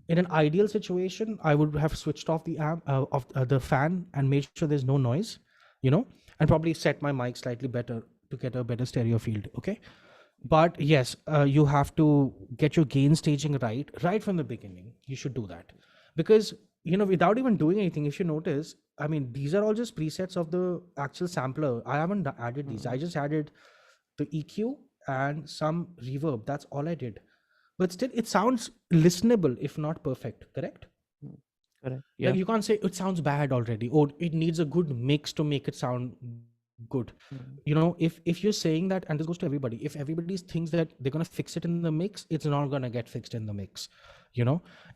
In an ideal situation, I would have switched off the amp of the fan and made sure there's no noise, and probably set my mic slightly better to get a better stereo field. Okay. But yes, you have to get your gain staging right from the beginning. You should do that, because without even doing anything, if you notice, I mean, these are all just presets of the actual sampler. I haven't added these. I just added the EQ and some reverb. That's all I did. But still, it sounds listenable, if not perfect. Correct? Correct. Like Yeah. you can't say it sounds bad already, or it needs a good mix to make it sound good. If you're saying that, and this goes to everybody, if everybody thinks that they're going to fix it in the mix, it's not going to get fixed in the mix.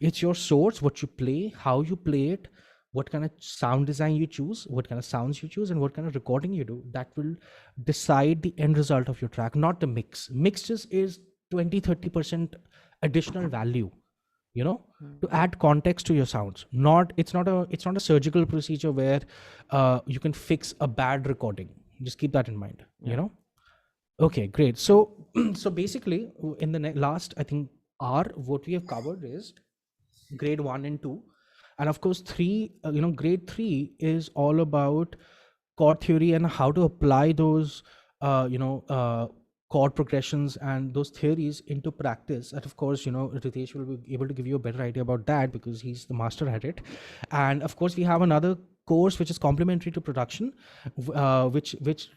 It's your source, what you play, how you play it, what kind of sound design you choose, what kind of sounds you choose, and what kind of recording you do, that will decide the end result of your track, not the mix just is 20-30% additional value, to add context to your sounds. It's not a surgical procedure where you can fix a bad recording. Just keep that in mind. Okay, great. So so basically, in the last, I think, hour, what we have covered is grade 1 and 2, and of course 3. Grade 3 is all about chord theory and how to apply those chord progressions and those theories into practice. And of course, Ritesh will be able to give you a better idea about that because he's the master at it. And of course, we have another course which is complementary to production, which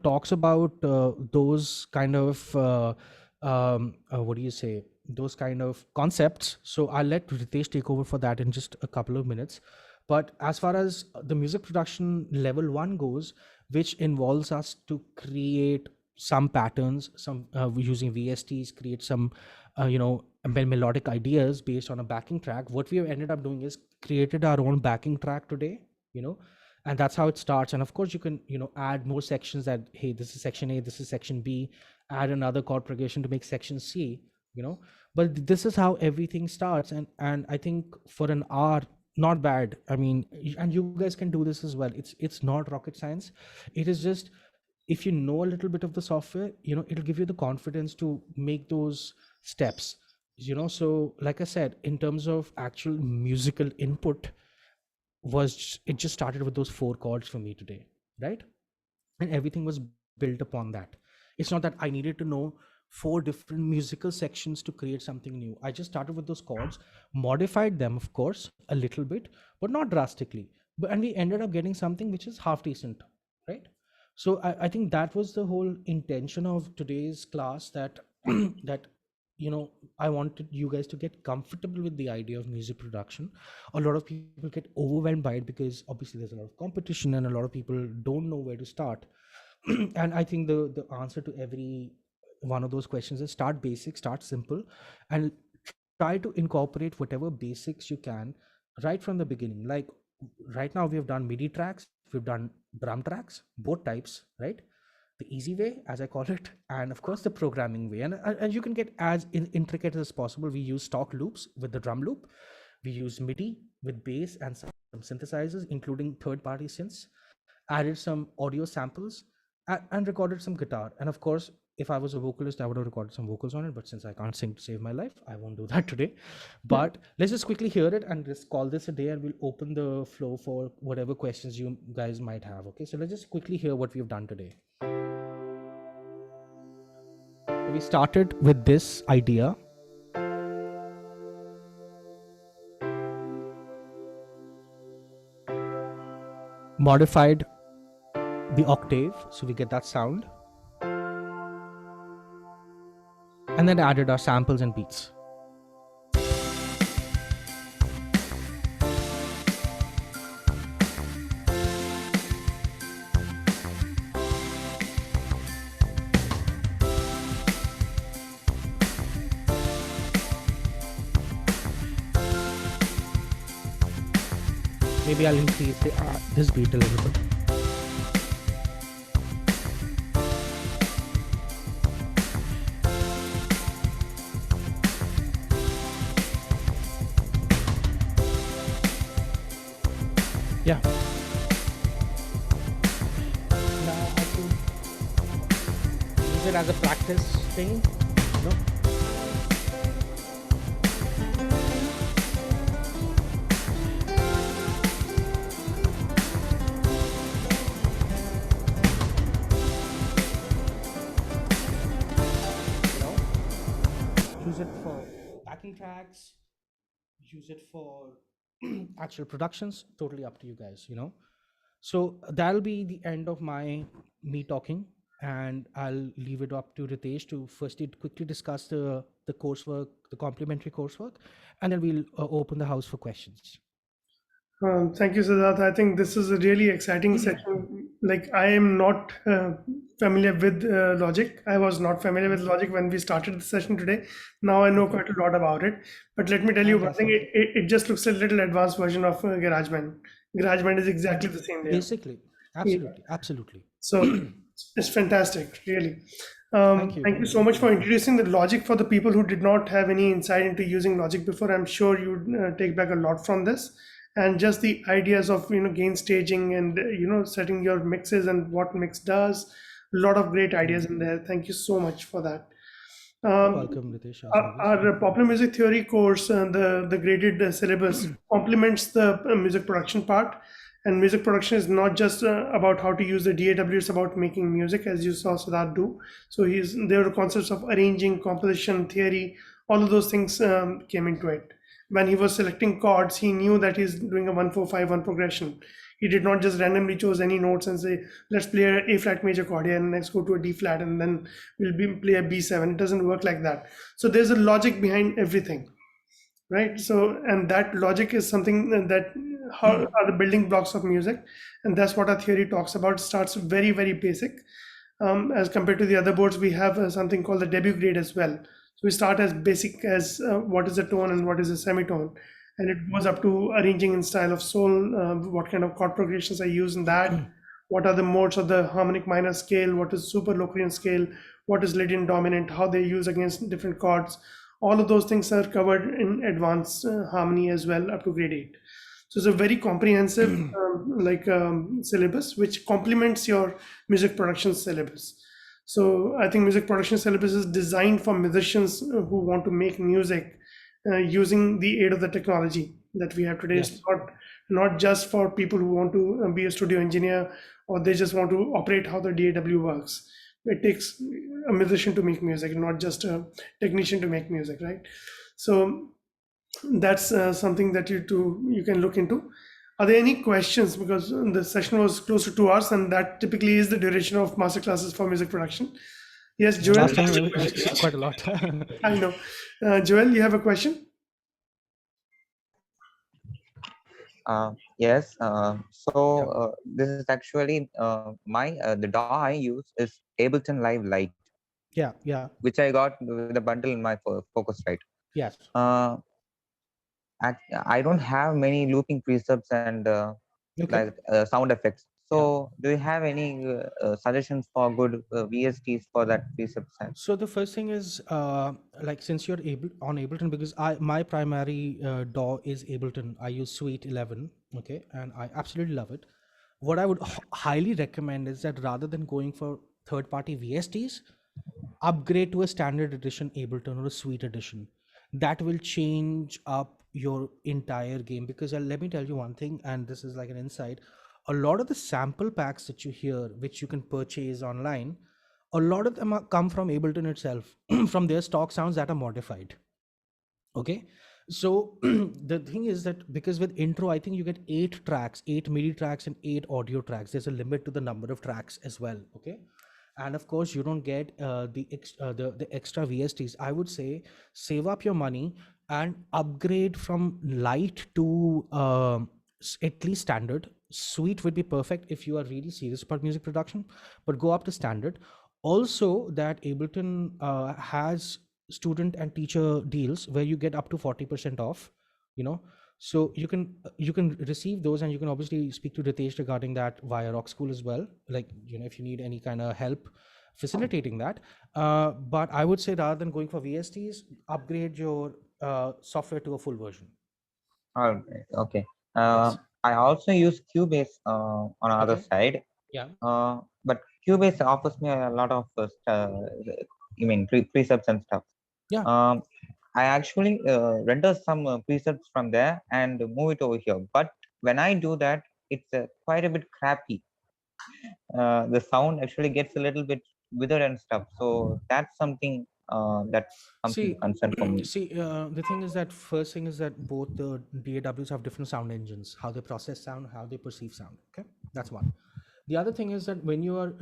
talks about those kind of what do you say, those kind of concepts. So I'll let Ritesh take over for that in just a couple of minutes. But as far as the music production level 1 goes, which involves us to create some patterns, some using VSTs, create some melodic ideas based on a backing track. What we have ended up doing is created our own backing track today, and that's how it starts. And of course, you can add more sections, that hey, this is section A, this is section B, add another chord progression to make section C, but this is how everything starts. And I think for an hour, not bad. I mean, and you guys can do this as well. It's not rocket science. It is just, if you know a little bit of the software, it'll give you the confidence to make those steps. So like I said, in terms of actual musical input, it just started with those 4 chords for me today, right? And everything was built upon that. It's not that I needed to know 4 different musical sections to create something new. I just started with those chords, modified them, of course, a little bit, but not drastically. And we ended up getting something which is half decent, right? So I think that was the whole intention of today's class, that that I wanted you guys to get comfortable with the idea of music production. A lot of people get overwhelmed by it because obviously there's a lot of competition and a lot of people don't know where to start. And I think the answer to every one of those questions is start basic, start simple, and try to incorporate whatever basics you can right from the beginning. Like right now we have done MIDI tracks, we've done drum tracks, both types, right? The easy way, as I call it, and of course the programming way. And you can get as intricate as possible. We use stock loops with the drum loop, we use MIDI with bass and some synthesizers, including third-party synths, added some audio samples, and recorded some guitar. And of course, if I was a vocalist, I would have recorded some vocals on it. But since I can't sing to save my life, I won't do that today. But let's just quickly hear it and just call this a day, and we'll open the floor for whatever questions you guys might have. Okay, so let's just quickly hear what we've done today. We started with this idea. modified the octave, so we get that sound, and then added our samples and beats. Maybe I'll increase this beat a little bit. Yeah. Now I can use it as a practice thing, you know. Use it for backing tracks, use it for actual productions, totally up to you guys, you know. So that'll be the end of me talking, and I'll leave it up to Ritesh to firstly quickly discuss the coursework, the complementary coursework, and then we'll open the house for questions. Thank you, Siddharth. I think this is a really exciting session. Like, I am not familiar with Logic. I was not familiar with Logic when we started the session today. Now I know quite a lot about it. But let me tell you one thing, it just looks a little advanced version of GarageBand. GarageBand is exactly the same layer. Basically, absolutely. So it's fantastic, really. Thank you. Thank you so much for introducing the Logic for the people who did not have any insight into using Logic before. I'm sure you'd take back a lot from this. And just the ideas of gain staging and setting your mixes and what mix does, a lot of great ideas in there. Thank you so much for that. Welcome, Ritesh. Our popular music theory course, the graded syllabus complements the music production part. And music production is not just about how to use the DAW, it's about making music, as you saw Siddharth do. So there are concepts of arranging, composition, theory, all of those things came into it. When he was selecting chords, he knew that he's doing a 1-4-5-1 progression. He did not just randomly choose any notes and say, let's play a A flat major chord here and next go to a D flat and then we'll play a B7. It doesn't work like that. So there's a logic behind everything, right? So, and that logic is something that how are the building blocks of music. And that's what our theory talks about. It starts very, very basic. As compared to the other boards, we have something called the debut grade as well. So we start as basic as what is a tone and what is a semitone, and it goes up to arranging in style of soul, what kind of chord progressions I use in that, what are the modes of the harmonic minor scale, what is super Locrian scale, what is Lydian dominant, how they use against different chords. All of those things are covered in advanced harmony as well up to grade 8. So it's a very comprehensive syllabus which complements your music production syllabus. So I think music production syllabus is designed for musicians who want to make music using the aid of the technology that we have today. Yes. It's not just for people who want to be a studio engineer or they just want to operate how the DAW works. It takes a musician to make music, not just a technician to make music, right? So that's something that you can look into. Are there any questions? Because the session was close to 2 hours, and that typically is the duration of masterclasses for music production. Yes, Joel. Last time it was quite a lot. I know. Joel, you have a question? Yes. This is actually the DAW I use is Ableton Live Lite. Yeah. Which I got with a bundle in my Focusrite. Yes. I don't have many looping precepts and sound effects. So do you have any suggestions for good VSTs for that precepts? So the first thing is since you're on Ableton, because my primary DAW is Ableton. I use Suite 11, okay, and I absolutely love it. What I would highly recommend is that rather than going for third-party VSTs, upgrade to a standard edition Ableton or a Suite edition. That will change up your entire game, because let me tell you one thing, and this is like an insight. A lot of the sample packs that you hear, which you can purchase online, a lot of them come from Ableton itself, from their stock sounds that are modified. Okay, So the thing is that because with intro, I think you get 8 tracks, 8 MIDI tracks, and 8 audio tracks. There's a limit to the number of tracks as well. Okay. And of course, you don't get the extra VSTs. I would say save up your money and upgrade from light to at least standard. Sweet would be perfect if you are really serious about music production, but go up to standard. Also, that Ableton has student and teacher deals where you get up to 40% off, you know. So you can receive those, and you can obviously speak to Ritesh regarding that via Rockschool as well, like, you know, if you need any kind of help facilitating that. But I would say rather than going for VSTs, upgrade your software to a full version. All right. Okay. Yes. I also use Cubase on the other Okay. side. Yeah. But Cubase offers me a lot of precepts and stuff. Yeah. I actually render some presets from there and move it over here. But when I do that, it's quite a bit crappy. The sound actually gets a little bit withered and stuff. So that's something that comes into See, concern for me. see, the thing is that first thing is that both the DAWs have different sound engines, how they process sound, how they perceive sound. Okay, that's one. The other thing is that when you are,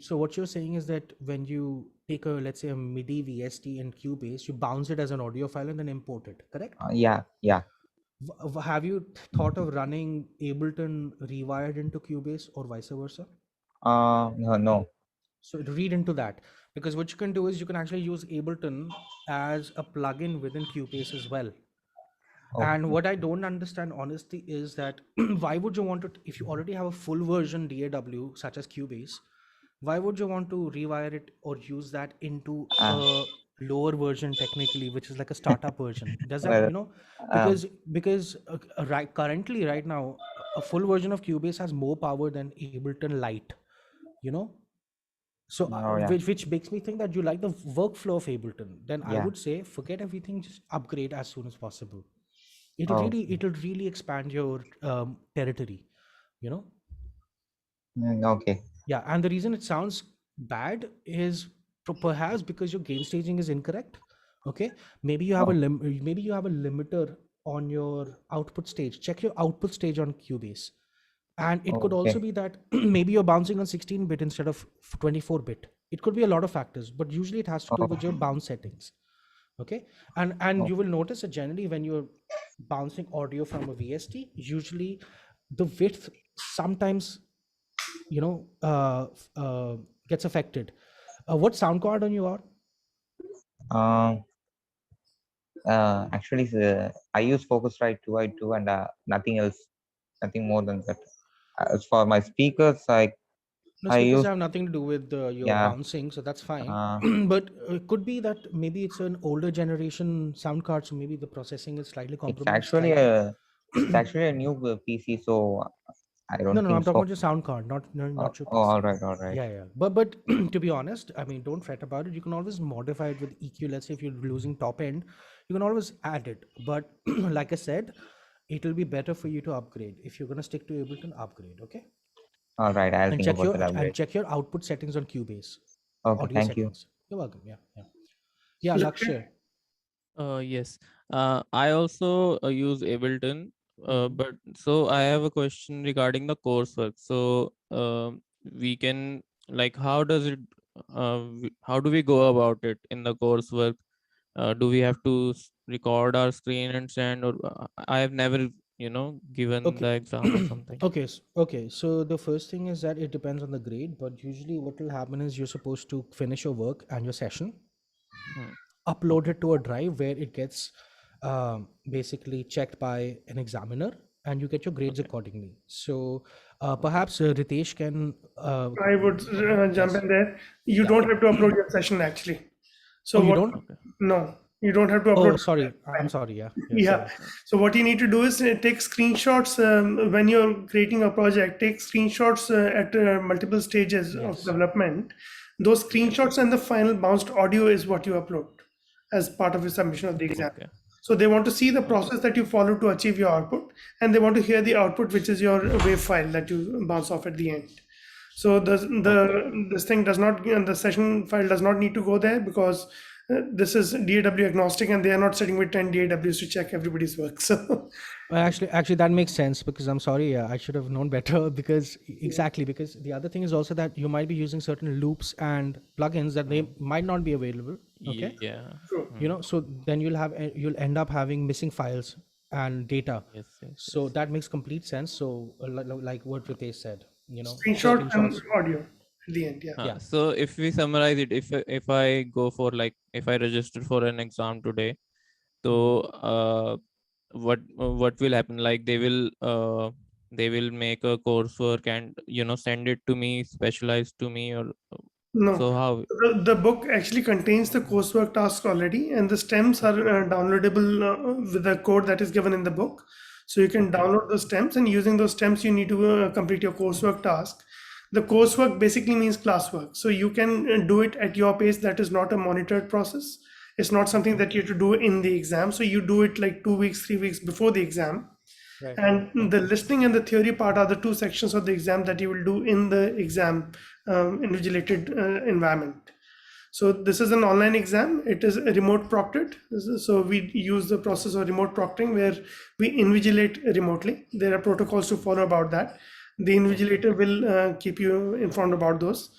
so what you're saying is that when you take a, let's say, a MIDI VST in Cubase, you bounce it as an audio file and then import it, correct? Yeah. Have you thought of running Ableton rewired into Cubase or vice versa? No. So read into that, because what you can do is you can actually use Ableton as a plugin within Cubase as well. And what I don't understand honestly is that why would you want to, if you already have a full version DAW such as Cubase, why would you want to rewire it or use that into a lower version technically, which is like a startup version? Does that, Well, you know, um, because currently right now a full version of Cubase has more power than Ableton Lite, you know. So oh yeah. which makes me think that you like the workflow of Ableton. Then I Yeah. would say forget everything, just upgrade as soon as possible. Oh. It'll really expand your territory, you know. Okay. Yeah, and the reason it sounds bad is perhaps because your gain staging is incorrect. Okay, maybe you have Oh. maybe you have a limiter on your output stage. Check your output stage on Cubase, and it could also Okay. be that maybe you're bouncing on 16-bit instead of 24-bit. It could be a lot of factors, but usually it has to do with your bounce settings. Okay, and you will notice that generally when you're bouncing audio from a VST, usually the width sometimes, you know, gets affected. What sound card on you are? Actually, I use Focusrite 2i2 and nothing else, nothing more than that. As for my speakers, No, I speakers use have nothing to do with your yeah. bouncing, so that's fine. Uh, But it could be that maybe it's an older generation sound card, so maybe the processing is slightly it's compromised. actually Slightly. a it's actually a new PC, so I No, don't no, I'm think talking so. about your sound card, not your PC. All right. Yeah, yeah. But to be honest, I mean, don't fret about it. You can always modify it with EQ. Let's say if you're losing top end, you can always add it. But like I said, it'll be better for you to upgrade. If you're gonna stick to Ableton, upgrade, okay? All right, I'll And think about that and upgrade. check your output settings on Cubase. Okay, Audio thank you. settings. You're welcome. Yeah, Lakshay. Yes. I also use Ableton, but so I have a question regarding the coursework. So we can, like, how does it, how do we go about it in the coursework? Do we have to record our screen and send, or I have never, given Okay. the exam or something. Okay. So the first thing is that it depends on the grade, but usually what will happen is you're supposed to finish your work and your session, upload it to a drive where it gets basically checked by an examiner, and you get your grades accordingly. So perhaps Ritesh can. I would jump Yes. in there. You Yeah. don't have to upload your session actually. So Oh, you what? don't? Okay. No, you don't have to Oh, upload. sorry. I'm sorry. Yeah. Yeah. Sorry. So what you need to do is take screenshots when you're creating a project. Take screenshots at multiple stages of Yes. development. Those screenshots and the final bounced audio is what you upload as part of your submission of the exam. Okay. So they want to see the process that you follow to achieve your output, and they want to hear the output, which is your wave file that you bounce off at the end. So this thing does not, the session file does not need to go there, because This is DAW agnostic, and they are not sitting with 10 DAWs to check everybody's work. So Well, actually, that makes sense because I'm sorry, I should have known better. Because exactly, because the other thing is also that you might be using certain loops and plugins that they might not be available. Okay, Yeah. true. so then you'll end up having missing files and data. Yes, yes, So yes. that makes complete sense. So like what Ritesh said, Screenshot and screenshots. audio at the end. Yeah. Yeah. So if we summarize it, if I go for like if I register for an exam today, so what will happen? Like they will make a coursework and send it to me, specialized to me, or No, so how? the book actually contains the coursework tasks already, and the stems are downloadable with the code that is given in the book. So you can Okay. download those stems, and using those stems, you need to complete your coursework task. The coursework basically means classwork. So you can do it at your pace. That is not a monitored process. It's not something Okay. that you have to do in the exam. So you do it like 2 weeks, 3 weeks before the exam. Right. And the Okay. listening and the theory part are the two sections of the exam that you will do in the exam invigilated environment. So this is an online exam. It is remote proctored. So we use the process of remote proctoring where we invigilate remotely. There are protocols to follow about that. The invigilator will keep you informed about those.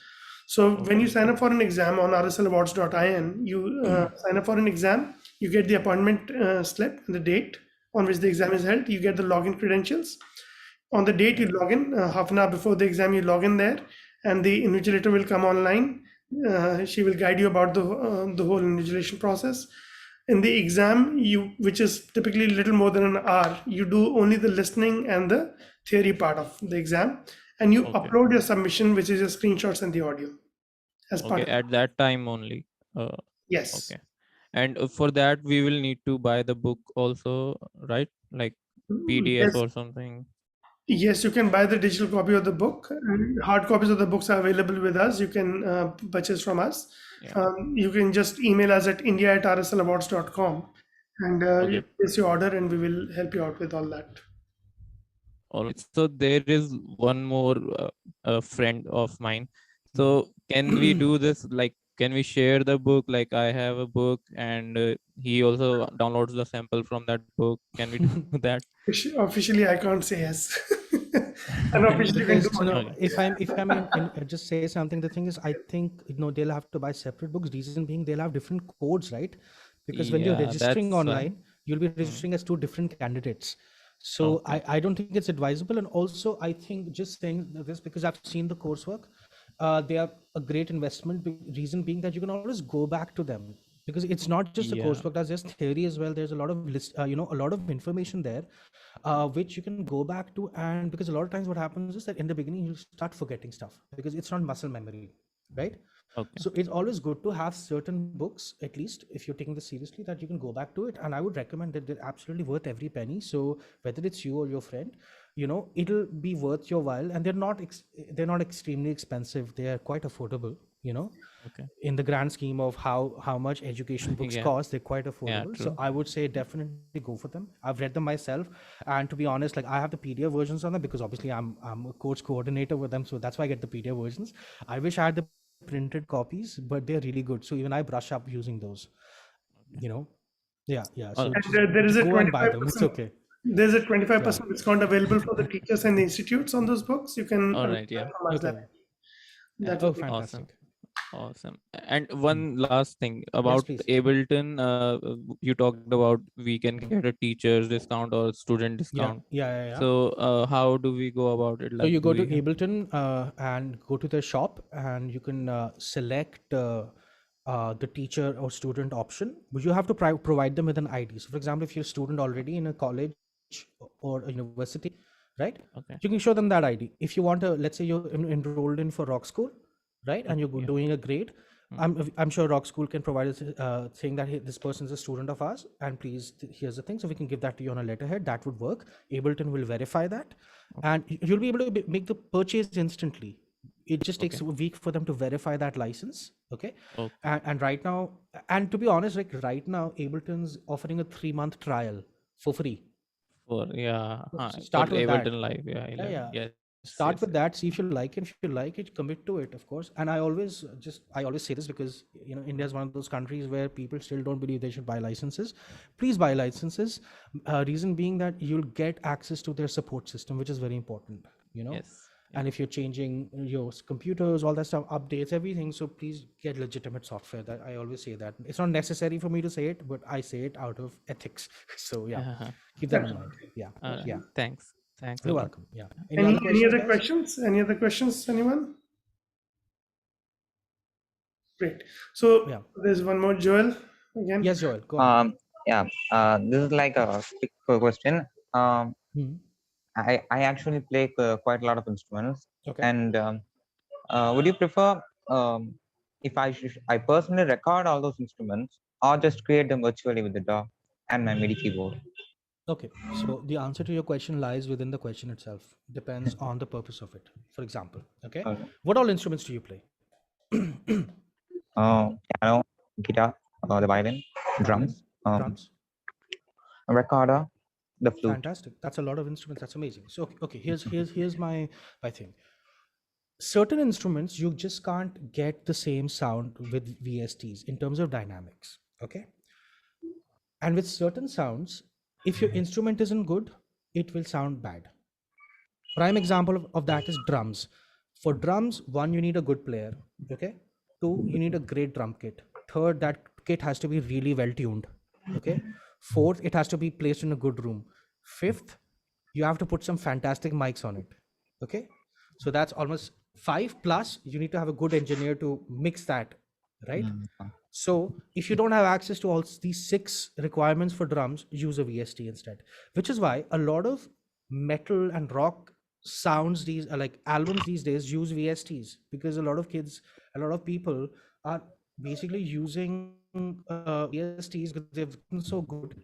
So when you Okay. sign up for an exam on rselawards.in, you sign up for an exam, you get the appointment slip and the date on which the exam is held. You get the login credentials. On the date you log in, half an hour before the exam, you log in there, and the invigilator will come online. She will guide you about the whole invigilation process. In the exam, which is typically little more than an hour, you do only the listening and the theory part of the exam, and you Okay. upload your submission, which is your screenshots and the audio as part Okay. of it. At that time only. Uh, Yes. okay. And for that we will need to buy the book also, right? Like PDF Yes. or something. Yes, you can buy the digital copy of the book. And hard copies of the books are available with us. You can purchase from us. Yeah. You can just email us at india@rslawards.com, and you Okay. place your order, and we will help you out with all that. All right. So there is one more friend of mine. So can we do this? Like, can we share the book? Like, I have a book, and he also downloads the sample from that book. Can we do that? Officially, I can't say yes. Unofficially, you can do Because whatever. Okay. if I'm in just say something, the thing is, I think they'll have to buy separate books. Reason being, they'll have different codes, right? Because when you're Yeah, registering that's why. online, you'll be Hmm. registering as two different candidates. So Okay. I don't think it's advisable. And also, I think just saying this because I've seen the coursework, they are a great investment. Reason being that you can always go back to them because it's not just a Yeah. coursework. There's theory as well. There's a lot of a lot of information there, which you can go back to. And because a lot of times what happens is that in the beginning you start forgetting stuff because it's not muscle memory, right? Okay. So it's always good to have certain books, at least if you're taking this seriously, that you can go back to it. And I would recommend that they're absolutely worth every penny. So whether it's you or your friend, it'll be worth your while. And they're not extremely expensive. They are quite affordable, Okay. in the grand scheme of how much education books Yeah. cost. They're quite Yeah. affordable, so True. I would say definitely go for them. I've read them myself, and to be honest, like, I have the PDF versions on them because obviously I'm a course coordinator with them, so that's why I get the PDF versions. I wish I had the printed copies, but they're really good, so even I brush up using those, you Okay. know yeah, so All right. And just there is a go and buy them. It's 25%. okay. There's a Yeah. 25% discount available for the teachers and the institutes on those books. You can All right. buy Yeah. from us Okay. directly. That Oh, would be Awesome. fantastic. Awesome. And one last thing Yes, about please. Ableton. You talked about we can get a teacher's discount or student Yeah, discount. yeah. So how do we go about it? So Like, you do go to we have? Ableton and go to the shop, and you can select the teacher or student option, but you have to provide them with an ID. So, for example, if you're a student already in a college or a university, right, you Okay. can show them that ID. If you want to, let's say you're enrolled in for Rockschool, right, and you're Okay. Yeah. doing a grade, Hmm. I'm sure Rockschool can provide us saying that, hey, this person is a student of ours, and please, here's the thing. So we can give that to you on a letterhead. That would work. Ableton will verify that, and you'll be able to make the purchase instantly. It just takes Okay. a week for them to verify that license. Okay. Okay. And right now, and to be honest, like right now, Ableton's offering a 3-month trial for free. For yeah. So For start with that. Ableton Live. Yeah. Yeah, 11. yeah. Yes. Start yes, with that, see if you like it. If you like it, commit to it, of course. And I always say this because India is one of those countries where people still don't believe they should buy licenses. Please buy licenses. Reason being that you'll get access to their support system, which is very important. yes, And yeah. if you're changing your computers, all that stuff, updates, everything, so please get legitimate software. That I always say that it's not necessary for me to say it, but I say it out of ethics. So yeah, keep that in mind. Yeah, All right. yeah. Thanks a You're lot. welcome. Yeah. Any other Any questions, other guys? questions? Any other questions? Anyone? Great. So Yeah. there's one more, Joel, again. Yes, Joel, go ahead. Yeah. This is like a quick question. Hmm. I actually play quite a lot of instruments, Okay. and would you prefer if I personally record all those instruments, or just create them virtually with the DAW and my MIDI keyboard? Okay. So the answer to your question lies within the question itself. Depends on the purpose of it. For example, okay, Uh, what all instruments do you play? Piano, guitar, the violin, Violin, drums, drums. recorder, the flute. Fantastic. That's a lot of instruments. That's amazing. So okay, here's my thing. Certain instruments you just can't get the same sound with VSTs in terms of dynamics. Okay. And with certain sounds, if your instrument isn't good, it will sound bad. Prime example of that is drums. For drums, one, you need a good player. Okay. Two, you need a great drum kit. Third, that kit has to be really well tuned. Okay. Fourth, it has to be placed in a good room. Fifth, you have to put some fantastic mics on it. Okay. So that's almost five, plus you need to have a good engineer to mix that, right? So if you don't have access to all these six requirements for drums, use a VST instead. Which is why a lot of metal and rock sounds, these are like albums these days, use VSTs, because a lot of kids, a lot of people are basically using VSTs because they've gotten so good,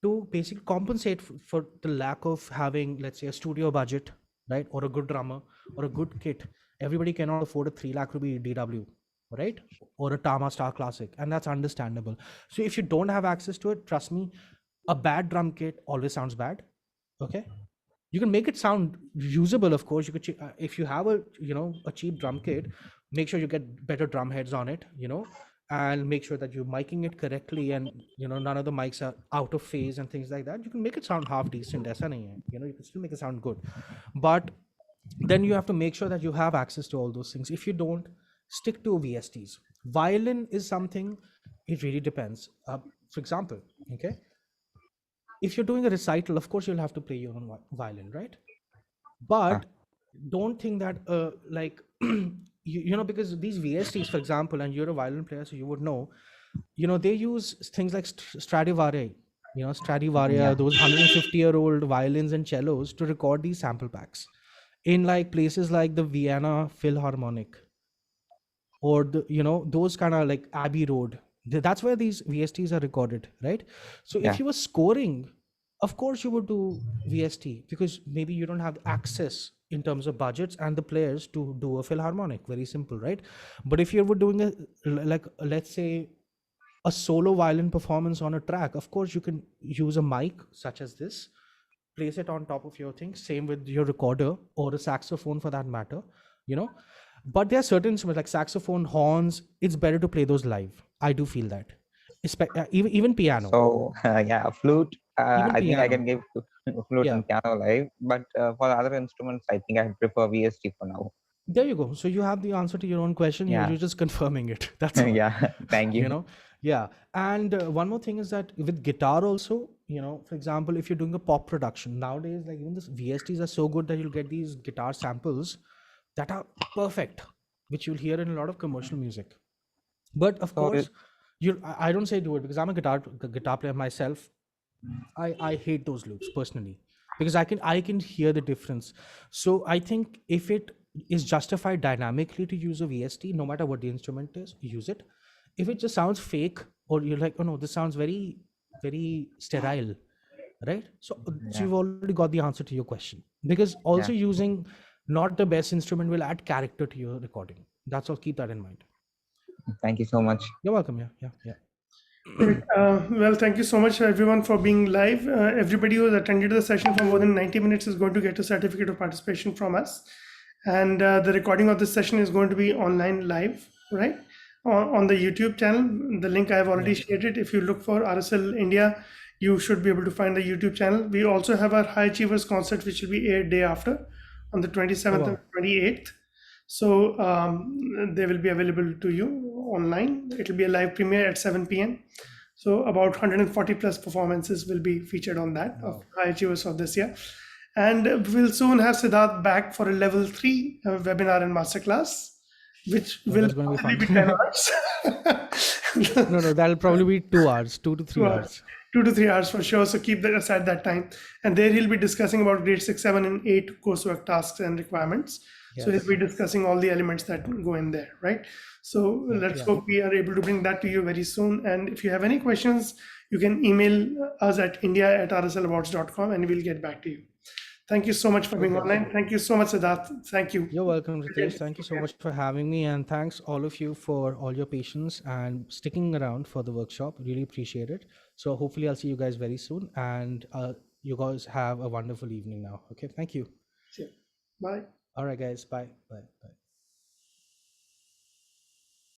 to basically compensate for the lack of having, let's say, a studio budget, right, or a good drummer or a good kit. Everybody cannot afford a 3 lakh rupee DW, right, or a Tama Star Classic, and that's understandable. So if you don't have access to it, trust me, a bad drum kit always sounds bad. Okay. You can make it sound usable, of course. You could if you have a cheap drum kit, make sure you get better drum heads on it, and make sure that you're miking it correctly, and none of the mics are out of phase and things like that. You can make it sound half decent. Aisa nahi hai. You can still make it sound good, but then you have to make sure that you have access to all those things. If you don't, stick to VSTs. Violin is something, it really depends. For example, okay, if you're doing a recital, of course you'll have to play your own violin, right? But don't think that like because these VSTs, for example, and you're a violin player, so you would know, they use things like Stradivari, Yeah. those 150-year-old violins and cellos to record these sample packs in like places like the Vienna Philharmonic, or those kind of like Abbey Road. That's where these VSTs are recorded, right? So if Yeah. you were scoring, of course you would do VST, because maybe you don't have access in terms of budgets and the players to do a Philharmonic. Very simple, right? But if you were doing like, let's say, a solo violin performance on a track, of course you can use a mic such as this, place it on top of your thing. Same with your recorder or a saxophone for that matter, you know. But there are certain instruments like saxophone, horns. It's better to play those live. I do feel that. Even piano, So yeah, flute. even I think I piano. can give flute Yeah, and piano live, but for the other instruments, I think I prefer VST for now. there you go. So you have the answer to your own question. You're, Yeah. you're just confirming it. That's all. Yeah. Thank you you. know yeah. And one more thing is that with guitar also, for example, if you're doing a pop production nowadays, like even this VSTs are so good that you'll get these guitar samples that are perfect, which you'll hear in a lot of commercial music. But of So course, I don't say do it, because I'm a guitar player myself. I hate those loops personally, because I can hear the difference. So I think if it is justified dynamically to use a VST, no matter what the instrument is, use it. If it just sounds fake, or you're like, oh no, this sounds very, very sterile, right? So yeah, you've already got the answer to your question, because also yeah. using not the best instrument will add character to your recording. That's all. Keep that in mind. Thank you so much. You're welcome. Yeah, yeah, yeah. Right. Well, thank you so much, everyone, for being live. Everybody who has attended the session for more than 90 minutes is going to get a certificate of participation from us. And the recording of this session is going to be online live, right? On the YouTube channel. The link I have already shared it. If you look for RSL India, you should be able to find the YouTube channel. We also have our High Achievers concert, which will be aired day after on the 27th and 28th. So they will be available to you online. It will be a live premiere at 7 p.m. So about 140 plus performances will be featured on that of High Achievers of this year. And we'll soon have Siddharth back for a level 3 webinar and masterclass, which will That's going to be probably be fun. 10 hours. No, that'll probably be 2 hours, 2 to 3 2 hours. 2 to 3 hours for sure. So keep that aside that time. And there he'll be discussing about grade 6, 7, and 8 coursework tasks and requirements. So he'll be discussing all the elements that go in there, right? So let's hope we are able to bring that to you very soon. And if you have any questions, you can email us at india@rslawards.com and we'll get back to you. Thank you so much for being online. Thank you so much, Siddharth. Thank you. You're welcome, Ritesh. Thank you so much for having me, and thanks all of you for all your patience and sticking around for the workshop. Really appreciate it. So hopefully I'll see you guys very soon, and you guys have a wonderful evening now. Okay, thank you. Sure. Bye. All right, guys. Bye. Bye. Bye.